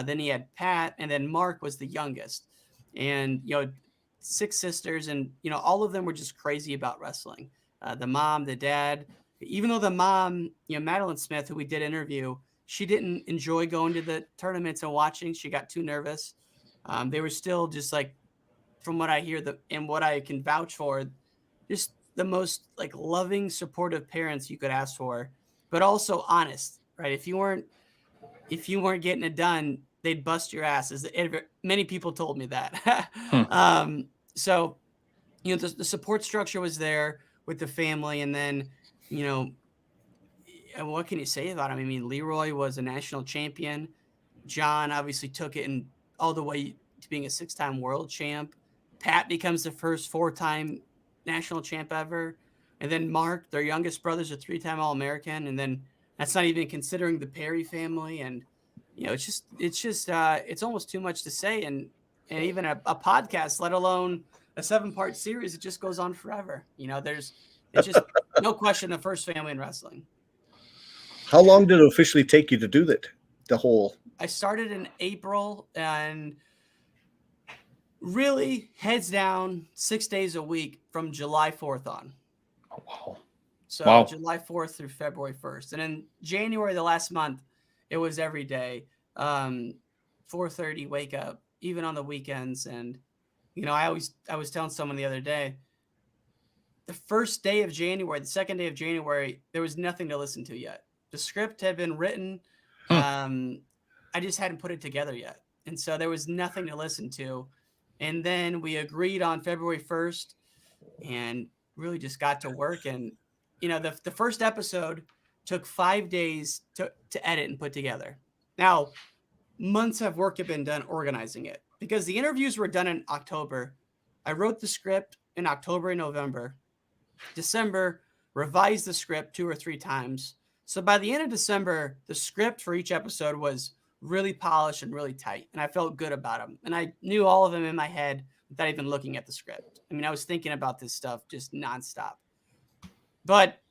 Then he had Pat, and then Mark was the youngest. And, you know, 6 sisters, and, you know, all of them were just crazy about wrestling. The mom, the dad, even though the mom, you know, Madeline Smith, who we did interview, she didn't enjoy going to the tournaments and watching. She got too nervous. They were still just like, from what I hear and what I can vouch for, just the most like loving, supportive parents you could ask for, but also honest, right? If you weren't getting it done, they'd bust your asses. Many people told me that. So, you know, the support structure was there with the family. And then, you know, what can you say about him? I mean, Leroy was a national champion. John obviously took it and all the way to being a 6-time world champ. Pat becomes the first 4-time national champ ever. And then Mark, their youngest brother's a 3-time All-American. And then that's not even considering the Perry family. And, you know, it's almost too much to say. And even a podcast, let alone a 7-part series, it just goes on forever. You know, it's just no question the first family in wrestling. How long did it officially take you to do that? I started in April and really heads down 6 days a week from July 4th on. Oh, wow. So wow. July 4th through February 1st. And in January, the last month, it was every day. 4:30 wake up, even on the weekends. And, you know, I was telling someone the other day, the first day of January, the second day of January, there was nothing to listen to yet. The script had been written. I just hadn't put it together yet. And so there was nothing to listen to. And then we agreed on February 1st and really just got to work. And, you know, the first episode took 5 days to edit and put together. Now, months of work have been done organizing it because the interviews were done in October. I wrote the script in October and November. December, revised the script 2 or 3 times. So by the end of December, the script for each episode was really polished and really tight. And I felt good about them. And I knew all of them in my head without even looking at the script. I mean, I was thinking about this stuff just nonstop. But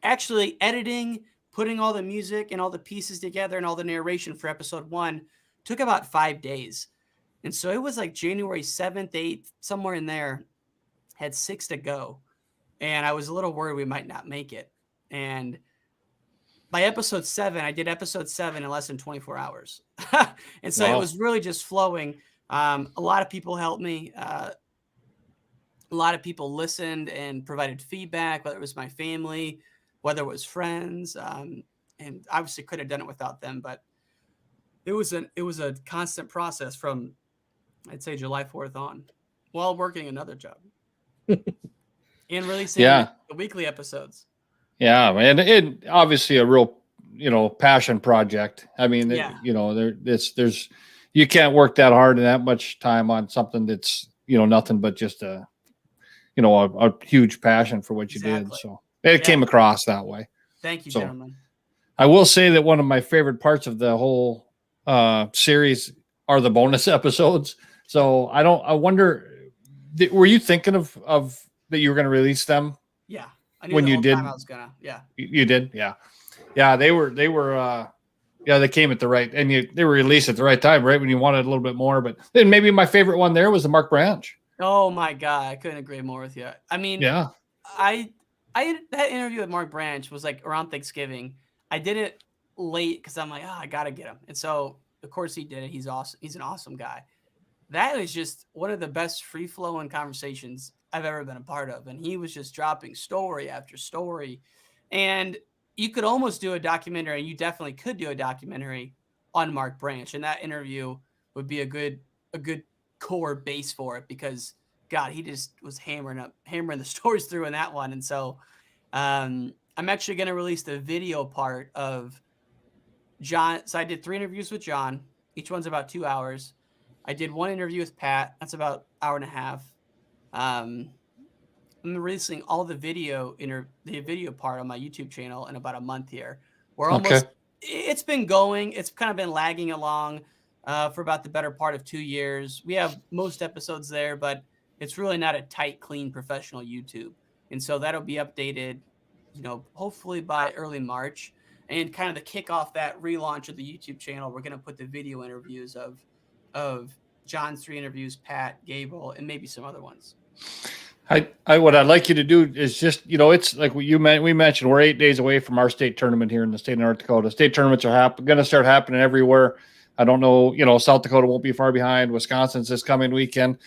actually editing, putting all the music and all the pieces together and all the narration for episode 1 took about 5 days. And so it was like January 7th, 8th, somewhere in there, had 6 to go. And I was a little worried we might not make it. And by episode 7, I did episode 7 in less than 24 hours. And so Wow. it was really just flowing. A lot of people helped me. A lot of people listened and provided feedback, whether it was my family, whether it was friends. And obviously could have done it without them, but it was a constant process from, I'd say, July 4th on, while working another job and releasing Yeah. the weekly episodes. Yeah, and it obviously a real, passion project. I mean, Yeah. there's you can't work that hard and that much time on something that's, nothing but just a huge passion for what you did. Exactly. So it came across that way. Thank you, So, gentlemen. I will say that one of my favorite parts of the whole series are the bonus episodes. So I wonder, were you thinking of that you were going to release them? Yeah. I knew When the you whole did? time I was gonna. Yeah. You did? Yeah. Yeah. They were, they came at the right, and they were released at the right time, right? When you wanted a little bit more, but then maybe my favorite one there was the Mark Branch. Oh my God. I couldn't agree more with you. I mean, Yeah. I that interview with Mark Branch was like around Thanksgiving. I did it late because I'm like, oh, I gotta get him. And so of course he did it. He's awesome. He's an awesome guy. That is just one of the best free flowing conversations I've ever been a part of. And he was just dropping story after story. And you could almost do a documentary, and you definitely could do a documentary on Mark Branch. And that interview would be a good core base for it, because God, he just was hammering the stories through in that one. And so I'm actually going to release the video part of John. So I did 3 interviews with John. Each one's about 2 hours. I did 1 interview with Pat. That's about an hour and a half. I'm releasing all the video part on my YouTube channel in about a month here. We're almost, it's been going. It's kind of been lagging along for about the better part of 2 years. We have most episodes there, but it's really not a tight, clean, professional YouTube. And so that'll be updated, hopefully by early March. And kind of to kick off that relaunch of the YouTube channel, we're going to put the video interviews of John's 3 interviews, Pat, Gable, and maybe some other ones. What I'd like you to do is just, it's like we mentioned, we're 8 days away from our state tournament here in the state of North Dakota. State tournaments are going to start happening everywhere. I don't know, South Dakota won't be far behind. Wisconsin's this coming weekend.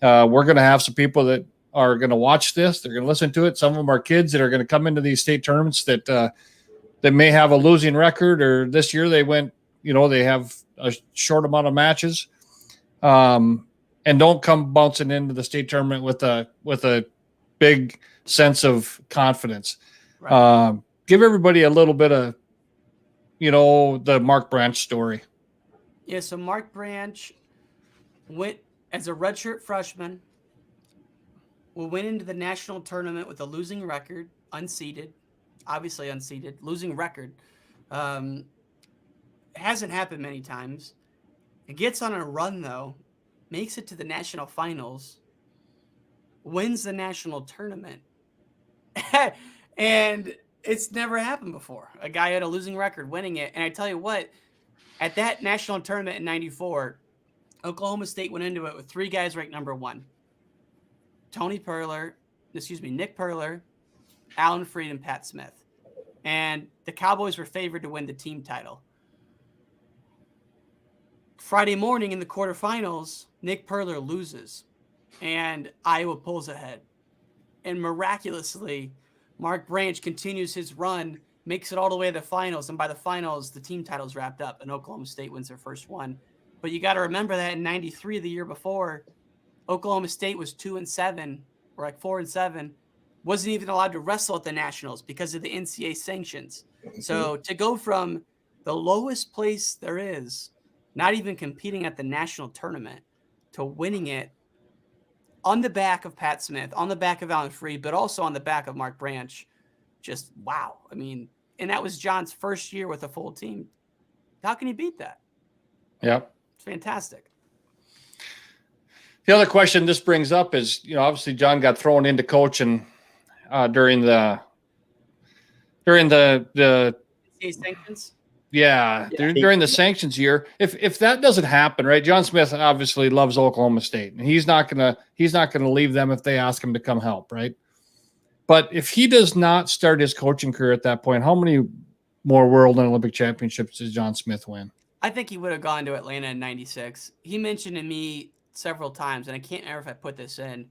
We're going to have some people that are going to watch this. They're going to listen to it. Some of them are kids that are going to come into these state tournaments that may have a losing record, or this year they went, they have a short amount of matches. And don't come bouncing into the state tournament with a big sense of confidence. Right. Give everybody a little bit of, the Mark Branch story. Yeah. So Mark Branch went as a redshirt freshman. We went into the national tournament with a losing record, obviously unseeded, losing record. Hasn't happened many times. It gets on a run though. Makes it to the national finals, wins the national tournament, and it's never happened before. A guy had a losing record winning it. And I tell you what, at that national tournament in '94, Oklahoma State went into it with 3 guys ranked number 1. Nick Perler, Alan Freed, and Pat Smith. And the Cowboys were favored to win the team title. Friday morning in the quarterfinals, Nick Perler loses, and Iowa pulls ahead. And miraculously, Mark Branch continues his run, makes it all the way to the finals, and by the finals, the team title's wrapped up, and Oklahoma State wins their first one. But you got to remember that in '93, the year before, Oklahoma State was 2-7, or like 4-7, wasn't even allowed to wrestle at the Nationals because of the NCAA sanctions. So to go from the lowest place there is, not even competing at the national tournament, to winning it on the back of Pat Smith, on the back of Alan Freed, but also on the back of Mark Branch. Just wow. I mean, and that was John's first year with a full team. How can you beat that? Yep. It's fantastic. The other question this brings up is, obviously John got thrown into coaching during the NCAA sanctions. Yeah, during the sanctions year. If that doesn't happen, right? John Smith obviously loves Oklahoma State, and he's not gonna leave them if they ask him to come help, right? But if he does not start his coaching career at that point, how many more world and Olympic championships does John Smith win? I think he would have gone to Atlanta in 96. He mentioned to me several times, and I can't remember if I put this in,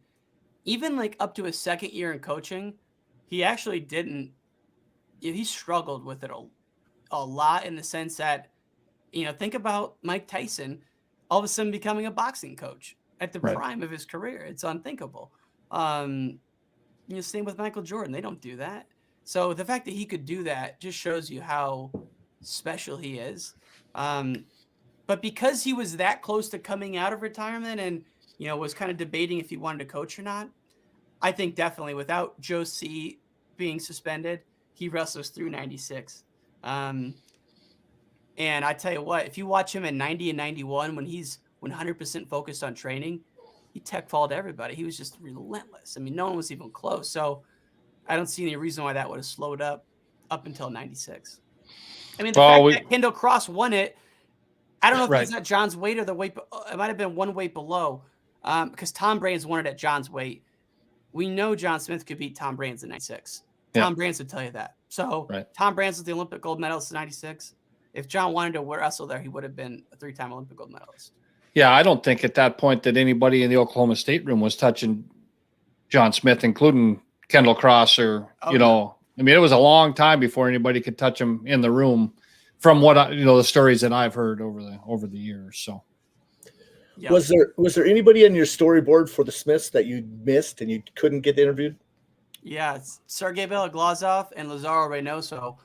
even like up to his second year in coaching, he actually didn't, he struggled with it a lot in the sense that, think about Mike Tyson all of a sudden becoming a boxing coach at the prime of his career. It's unthinkable. Same with Michael Jordan. They don't do that. So the fact that he could do that just shows you how special he is. But because he was that close to coming out of retirement and, was kind of debating if he wanted to coach or not, I think definitely without Joe C being suspended, he wrestles through 96. And I tell you what, if you watch him in 90 and 91, when he's 100% focused on training, he tech falled everybody. He was just relentless. I mean, no one was even close. So I don't see any reason why that would have slowed up until 96. I mean, the fact that Kendall Cross won it, I don't know if it's at John's weight or the weight. It might have been one weight below, because Tom Brands won it at John's weight. We know John Smith could beat Tom Brands in 96. Tom Brands would tell you that. So Tom Brands was the Olympic gold medalist in 96. If John wanted to wrestle there, he would have been a 3-time Olympic gold medalist. Yeah, I don't think at that point that anybody in the Oklahoma State room was touching John Smith, including Kendall Cross or, I mean, it was a long time before anybody could touch him in the room from what the stories that I've heard over the years. So yep. Was there anybody on your storyboard for the Smiths that you missed and you couldn't get interviewed? Yeah, it's Sergey Beloglazov and Lazaro Reynoso.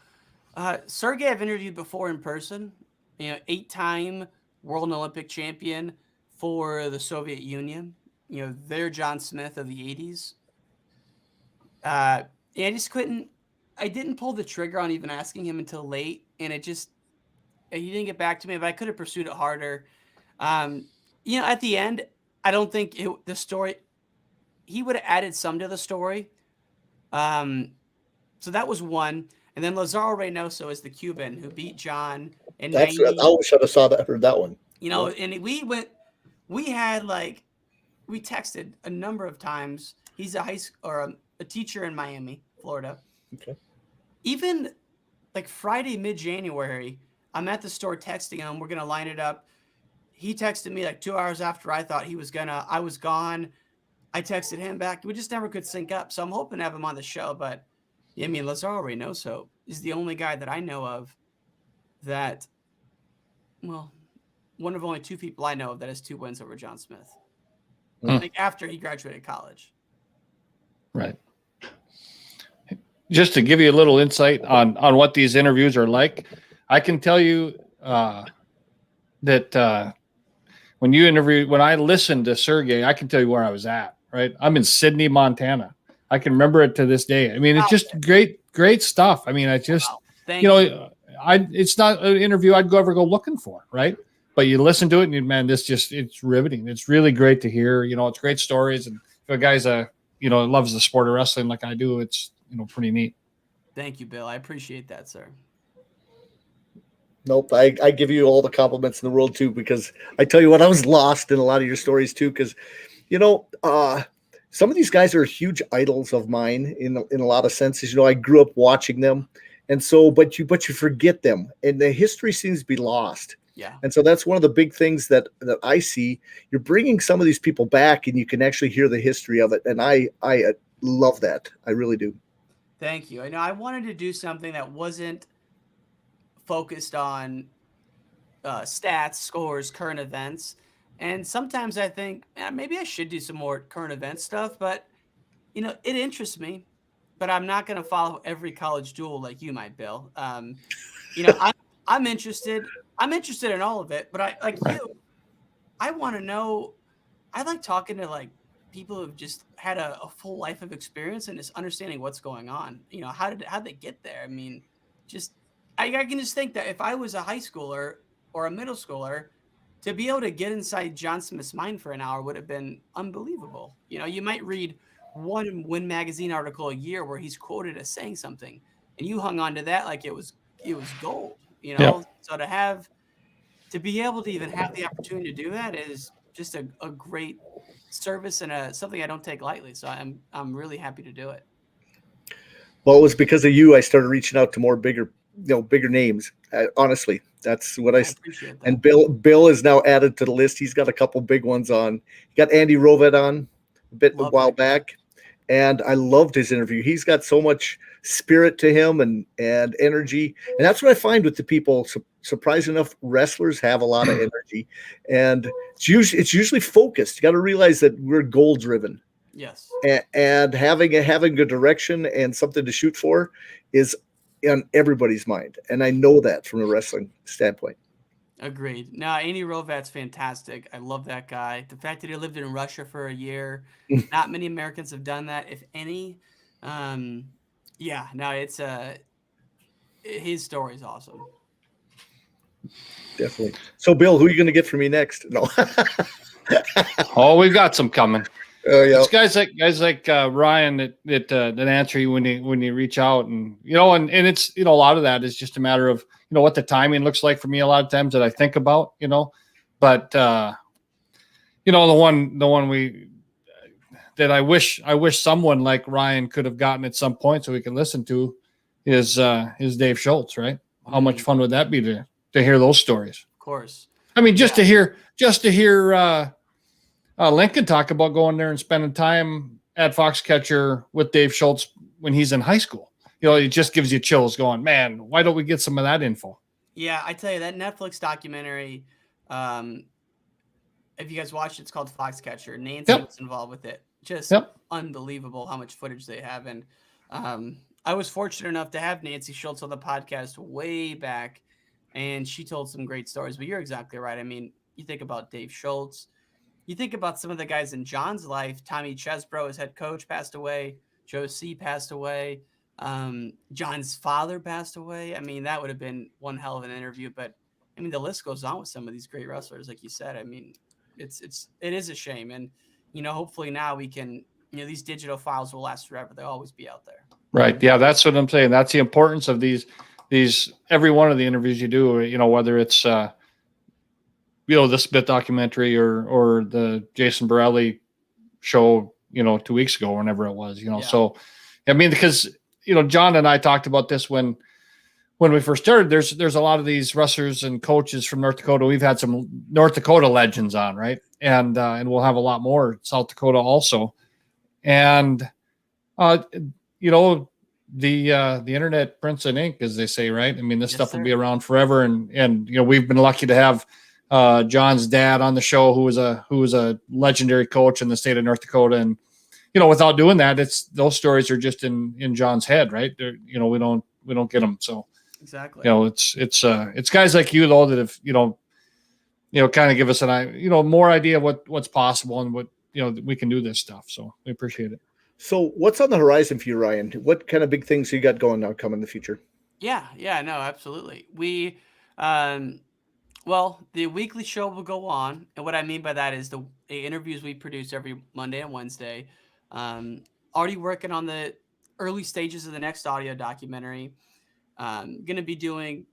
Sergey I've interviewed before in person, 8-time world and Olympic champion for the Soviet Union. They're John Smith of the 80s. I just I didn't pull the trigger on even asking him until late. And he didn't get back to me, but I could have pursued it harder. At the end, I don't think the story, he would have added some to the story. So that was one. And then Lazaro Reynoso is the Cuban who beat John in 90. I wish I'd have heard that one. And we texted a number of times. He's a teacher in Miami, Florida. Okay. Even like Friday, mid-January, I'm at the store texting him. We're going to line it up. He texted me like 2 hours after I thought I was gone. I texted him back. We just never could sync up. So I'm hoping to have him on the show. But I mean, Lazaro Reynoso is the only guy that I know of that, one of only 2 people I know of that has 2 wins over John Smith. Like after he graduated college. Right. Just to give you a little insight on what these interviews are like, I can tell you that when I listened to Sergey, I can tell you where I was at, right? I'm in Sydney, Montana. I can remember it to this day. I mean, it's just great stuff. I mean, it's not an interview I'd ever go looking for, right? But you listen to it and it's riveting. It's really great to hear, it's great stories. And if a guy's loves the sport of wrestling like I do, it's, pretty neat. Thank you, Bill. I appreciate that, sir. Nope. I give you all the compliments in the world too, because I tell you what, I was lost in a lot of your stories too. Cause some of these guys are huge idols of mine in a lot of senses. I grew up watching them. And so, but you forget them and the history seems to be lost. Yeah. And so that's one of the big things that I see. You're bringing some of these people back and you can actually hear the history of it. And I love that. I really do. Thank you. I know I wanted to do something that wasn't focused on stats, scores, current events. And sometimes I think maybe I should do some more current event stuff, but it interests me, but I'm not going to follow every college duel like you might, Bill. I'm interested. I'm interested in all of it, but I want to know. I like talking to people who've just had a full life of experience and just understanding what's going on. How'd they get there? I mean, I can just think that if I was a high schooler or a middle schooler, to be able to get inside John Smith's mind for an hour would have been unbelievable. You might read one Win magazine article a year where he's quoted as saying something, and you hung on to that like it was gold. Yeah. So to be able to even have the opportunity to do that is just a great service and something I don't take lightly. So I'm really happy to do it. Well, it was because of you I started reaching out to more bigger bigger names. Honestly, that's what I appreciate that. and Bill is now added to the list. He's got a couple big ones on. He got Andy Rovet on a Love while that guy. back, and I loved his interview. He's got so much spirit to him and energy, and that's what I find with the people. Surprising enough, wrestlers have a lot of energy, and it's usually focused. You got to realize that we're goal driven. Yes. And having a direction and something to shoot for is on everybody's mind. And I know that from a wrestling standpoint. Agreed. No, Andy Rovat's fantastic. I love that guy. The fact that he lived in Russia for a year, not many Americans have done that, if any. Yeah, no, it's his story is awesome. Definitely. So, Bill, who are you going to get for me next? No. Oh, we've got some coming. Oh yeah, it's guys like Ryan that answer you when you reach out, and and it's a lot of that is just a matter of what the timing looks like for me a lot of times that I think about, but the one that I wish someone like Ryan could have gotten at some point so we can listen to is Dave Schultz, right? How much fun would that be to hear those stories? Of course. I mean, just to hear Lincoln talk about going there and spending time at Foxcatcher with Dave Schultz when he's in high school. It just gives you chills going, man, why don't we get some of that info? Yeah, I tell you, that Netflix documentary, if you guys watched it, it's called Foxcatcher. Nancy was involved with it. Just unbelievable how much footage they have. And I was fortunate enough to have Nancy Schultz on the podcast way back, and she told some great stories. But you're exactly right. I mean, you think about Dave Schultz. You think about some of the guys in John's life. Tommy Chesbro, his head coach, passed away. Joe C. passed away. John's father passed away. I mean, that would have been one hell of an interview. But I mean, the list goes on with some of these great wrestlers, like you said. I mean, it is a shame. And hopefully now we can. These digital files will last forever. They'll always be out there. Right. Yeah, that's what I'm saying. That's the importance of these every one of the interviews you do. Whether it's this bit documentary or the Jason Borelli show, 2 weeks ago, or whenever it was, So, I mean, because, John and I talked about this when we first started, there's a lot of these wrestlers and coaches from North Dakota. We've had some North Dakota legends on, right. And we'll have a lot more South Dakota also. And, the internet prints an ink, as they say, right. I mean, this stuff will be around forever. And, we've been lucky to have, John's dad on the show, who was a legendary coach in the state of North Dakota. And, without doing that, those stories are just in John's head, right? We don't get them. So exactly, it's guys like you though that have, kind of give us more idea of what's possible and what, we can do this stuff. So we appreciate it. So what's on the horizon for you, Ryan? What kind of big things you got going now coming in the future? Yeah, no, absolutely. We, well, the weekly show will go on, and what I mean by that is the interviews we produce every Monday and Wednesday. Already working on the early stages of the next audio documentary. Going to be doing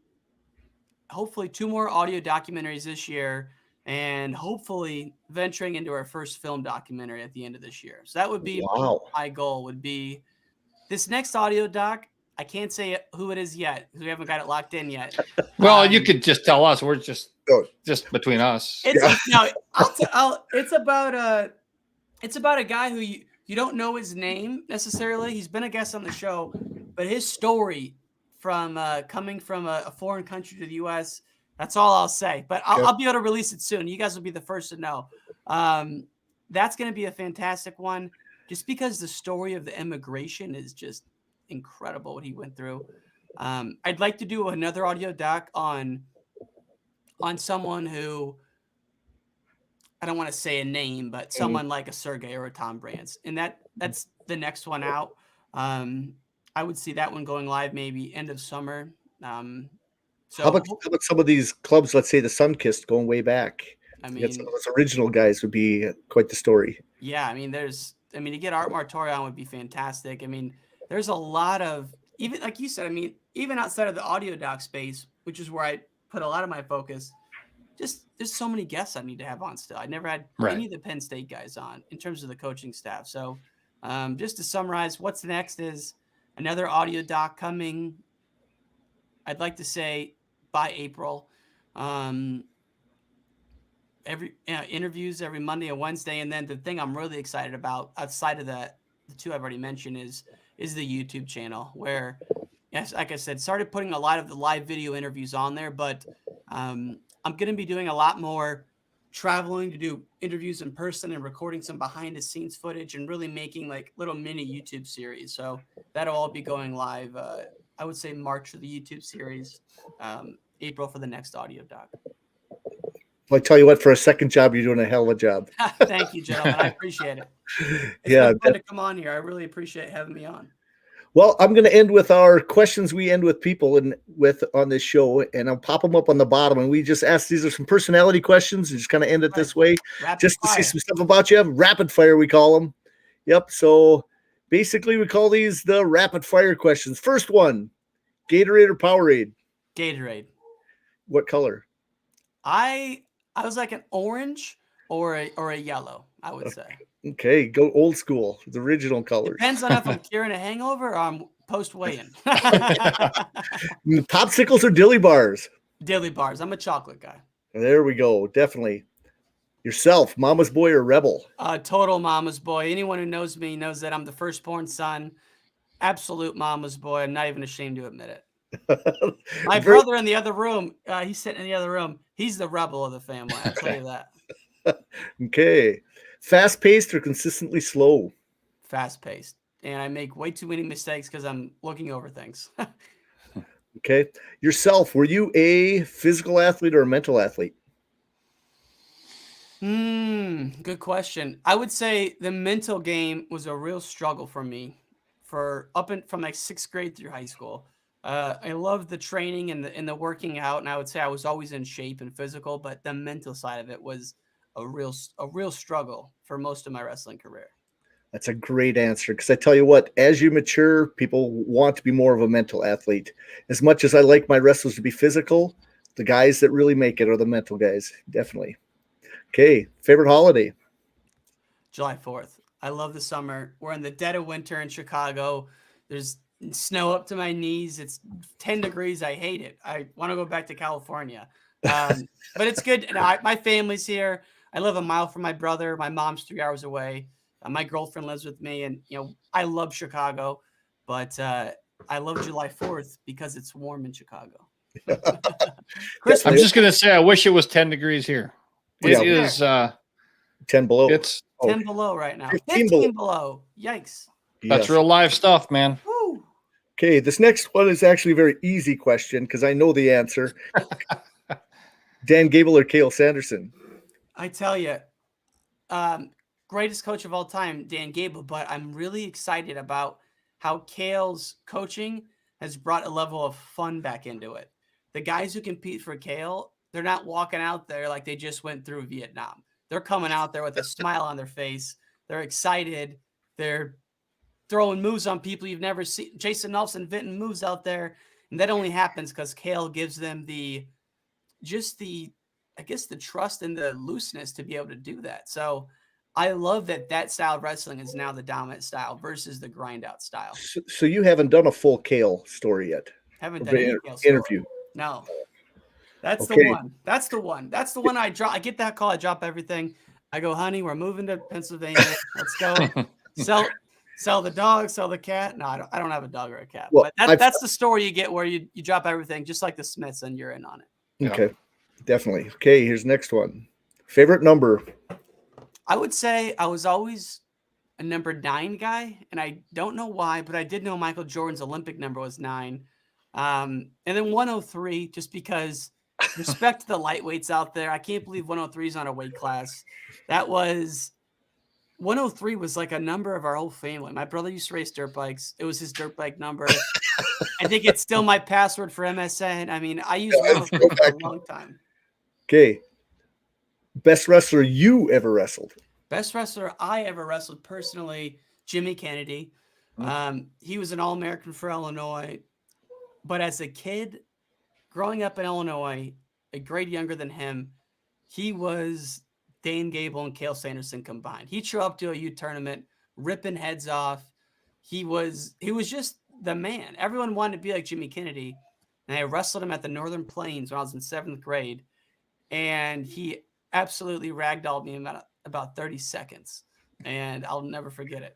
hopefully 2 more audio documentaries this year, and hopefully venturing into our first film documentary at the end of this year. So that would be my goal. Would be this next audio doc. I can't say who it is yet because we haven't got it locked in yet. Well, you could just tell us. We're just between us. It's about a guy who you don't know his name necessarily. He's been a guest on the show, but his story from coming from a foreign country to the U.S. That's all I'll say. But I'll be able to release it soon. You guys will be the first to know. That's going to be a fantastic one, just because the story of the immigration is just incredible what he went through. I'd like to do another audio doc on someone who, I don't want to say a name, but someone like a Sergey or a Tom Brands, and that's the next one out. I would see that one going live maybe end of summer. So how about some of these clubs? Let's say the Sunkist going way back. I mean, some of those original guys would be quite the story. Yeah, I mean, to get Art Martorian would be fantastic. I mean, there's a lot of, even like you said, I mean, even outside of the audio doc space, which is where I put a lot of my focus, just there's so many guests I need to have on still. I never had any of the Penn State guys on in terms of the coaching staff. So just to summarize, what's next is another audio doc coming. I'd like to say by April. Every interviews every Monday and Wednesday, and then the thing I'm really excited about outside of the two I've already mentioned is the YouTube channel where, yes, like I said, started putting a lot of the live video interviews on there, but I'm going to be doing a lot more traveling to do interviews in person and recording some behind the scenes footage and really making like little mini YouTube series. So that'll all be going live. I would say March for the YouTube series, April for the next audio doc. Well, I tell you what, for a second job, you're doing a hell of a job. Thank you, gentlemen. I appreciate it. It's been fun to come on here. I really appreciate having me on. Well, I'm going to end with our questions we end with people on this show, and I'll pop them up on the bottom. And we just ask, these are some personality questions, and just kind of end it this way, just to see some stuff about you. Rapid fire, we call them. Yep. So basically, we call these the rapid fire questions. First one, Gatorade or Powerade? Gatorade. What color? I was like an orange or a yellow, I would say. Okay, go old school, the original colors. Depends on if I'm curing a hangover or I'm post weigh-in. Popsicles or dilly bars? Dilly bars. I'm a chocolate guy. There we go. Definitely. Yourself, mama's boy or rebel? Total mama's boy. Anyone who knows me knows that I'm the firstborn son. Absolute mama's boy. I'm not even ashamed to admit it. My brother in the other room, he's sitting in the other room. He's the rebel of the family. I'll tell you that. Okay. Fast-paced or consistently slow? Fast-paced. And I make way too many mistakes because I'm looking over things. Okay. Yourself, were you a physical athlete or a mental athlete? Good question. I would say the mental game was a real struggle for me from like 6th grade through high school. I loved the training and the working out, and I would say I was always in shape and physical, but the mental side of it was a real struggle for most of my wrestling career. That's a great answer, because I tell you what, as you mature, people want to be more of a mental athlete. As much as I like my wrestlers to be physical, the guys that really make it are the mental guys, definitely. Okay, favorite holiday? July 4th. I love the summer. We're in the dead of winter in Chicago. There's snow up to my knees. It's 10 degrees. I hate it. I want to go back to California. But it's good. And my family's here. I live a mile from my brother. My mom's 3 hours away. My girlfriend lives with me. And, I love Chicago, but I love July 4th because it's warm in Chicago. I'm just going to say, I wish it was 10 degrees here. It is 10 below. It's 10 below right now. 15 below. Yikes. That's real live stuff, man. Woo. Okay, this next one is actually a very easy question because I know the answer. Dan Gable or Cale Sanderson? I tell you, greatest coach of all time, Dan Gable, but I'm really excited about how Cale's coaching has brought a level of fun back into it. The guys who compete for Cale, they're not walking out there like they just went through Vietnam. They're coming out there with a smile on their face. They're excited. They're throwing moves on people you've never seen. Jason Nelson inventing moves out there. And that only happens because Cale gives them the trust and the looseness to be able to do that. So I love that style of wrestling is now the dominant style versus the grind out style. So you haven't done a full Cale story yet? Haven't done any Cale interview. No. That's the one. That's the one. That's the one I drop. I get that call. I drop everything. I go, honey, we're moving to Pennsylvania. Let's go. Sell the dog, sell the cat. No, I don't have a dog or a cat. Well, but that's the story you get where you drop everything, just like the Smiths, and you're in on it. Okay, definitely. Okay, here's the next one. Favorite number? I would say I was always a number 9 guy, and I don't know why, but I did know Michael Jordan's Olympic number was 9. And then 103, just because respect to the lightweights out there. I can't believe 103 is on a weight class. 103 was like a number of our whole family. My brother used to race dirt bikes. It was his dirt bike number. I think it's still my password for MSN. I mean, I used 103 for a long time. Okay. Best wrestler you ever wrestled? Best wrestler I ever wrestled personally, Jimmy Kennedy. He was an All-American for Illinois. But as a kid, growing up in Illinois, a grade younger than him, he was Dan Gable and Cale Sanderson combined. He'd show up to a U tournament, ripping heads off. He was just the man. Everyone wanted to be like Jimmy Kennedy. and I wrestled him at the Northern Plains when I was in 7th grade, and he absolutely ragdolled me in about 30 seconds, and I'll never forget it.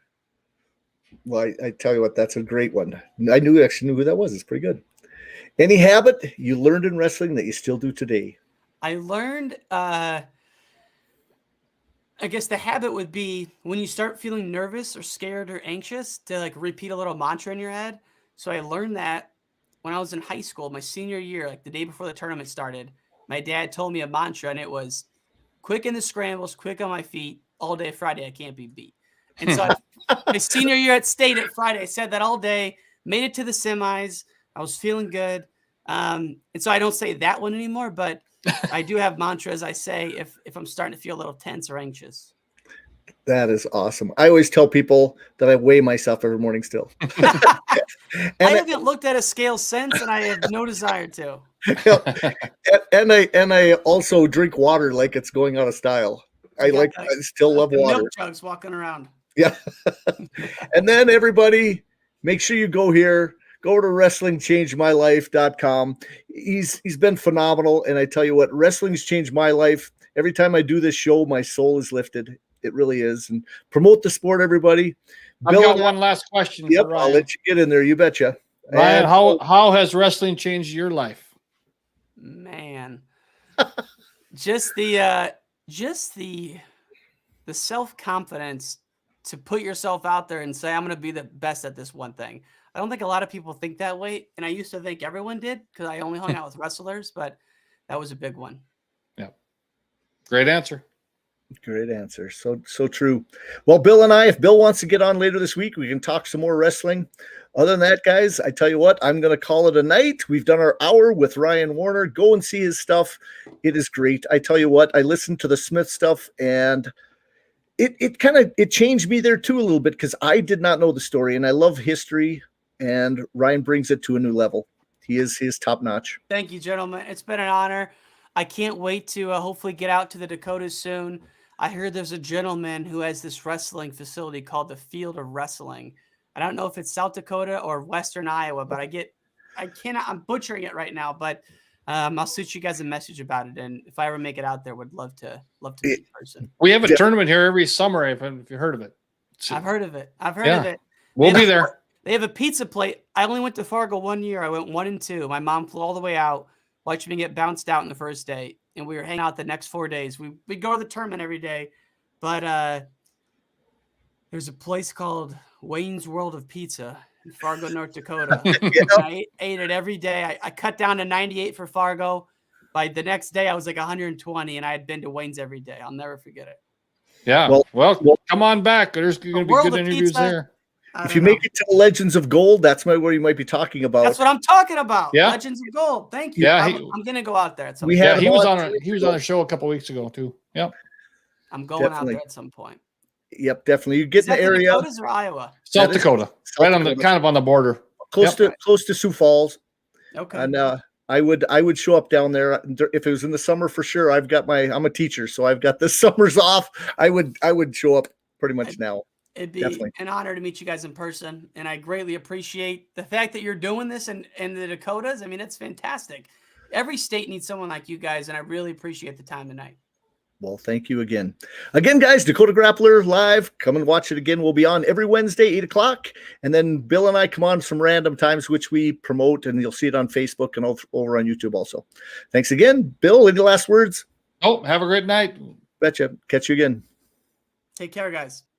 Well, I tell you what, that's a great one. I actually knew who that was. It's pretty good. Any habit you learned in wrestling that you still do today? I learned, I guess the habit would be when you start feeling nervous or scared or anxious to like repeat a little mantra in your head. So I learned that when I was in high school, my senior year, like the day before the tournament started. My dad told me a mantra, and it was quick in the scrambles, quick on my feet, all day Friday, I can't be beat. And so my senior year at state at Friday, I said that all day, made it to the semis. I was feeling good. And so I don't say that one anymore, but I do have mantras I say if I'm starting to feel a little tense or anxious. That is awesome. I always tell people that I weigh myself every morning still. I haven't looked at a scale since, and I have no desire to. and I also drink water like it's going out of style. I still love water. Milk jugs walking around. Yeah. And then everybody, make sure you go here. Go to wrestlingchangemylife.com. He's been phenomenal, and I tell you what, wrestling's changed my life. Every time I do this show, my soul is lifted. It really is. And promote the sport, everybody. I've got one last question. Yep, for Ryan. I'll let you get in there. You betcha. Ryan, how has wrestling changed your life? Man, just the self-confidence to put yourself out there and say, I'm going to be the best at this one thing. I don't think a lot of people think that way. And I used to think everyone did because I only hung out with wrestlers, but that was a big one. Yeah. Great answer. Great answer. So true. Well, Bill and I, if Bill wants to get on later this week, we can talk some more wrestling. Other than that, guys, I tell you what, I'm going to call it a night. We've done our hour with Ryan Warner. Go and see his stuff. It is great. I tell you what, I listened to the Smith stuff, and it changed me there too a little bit because I did not know the story, and I love history, and Ryan brings it to a new level. He is top notch. Thank you, gentlemen. It's been an honor. I can't wait to hopefully get out to the Dakotas soon. I heard there's a gentleman who has this wrestling facility called the Field of Wrestling. I don't know if it's South Dakota or Western Iowa, but I'm butchering it right now, but I'll shoot you guys a message about it. And if I ever make it out there, would love to meet in person. We have a tournament here every summer. If you heard of it. I've heard of it. Of it. We'll be there. They have a pizza plate. I only went to Fargo one year. I went 1 and 2. My mom flew all the way out, watched me get bounced out in the first day. And we were hanging out the next 4 days. We'd go to the tournament every day. But there's a place called Wayne's World of Pizza in Fargo, North Dakota. I ate it every day. I cut down to 98 for Fargo. By the next day, I was like 120, and I had been to Wayne's every day. I'll never forget it. Yeah. Well, come on back. There's going to be good interviews there. If you make it to the Legends of Gold, that's where you might be talking about. That's what I'm talking about. Yeah. Legends of Gold. Thank you. Yeah, I'm going to go out there at some point. Yeah, he was on a show a couple weeks ago too. Yep. I'm going out there at some point. Yep, definitely. You get in the area. Dakotas or Iowa? South Dakota. Right on the kind of on the border. Close to Sioux Falls. Okay. And I would show up down there if it was in the summer for sure. I'm a teacher, so I've got the summers off. I would show up pretty much now. It'd be an honor to meet you guys in person, and I greatly appreciate the fact that you're doing this in the Dakotas. I mean, it's fantastic. Every state needs someone like you guys, and I really appreciate the time tonight. Well, thank you again. Again, guys, Dakota Grappler live. Come and watch it again. We'll be on every Wednesday, 8 o'clock. And then Bill and I come on some random times, which we promote, and you'll see it on Facebook and over on YouTube also. Thanks again. Bill, any last words? Oh, have a great night. Betcha. Catch you again. Take care, guys.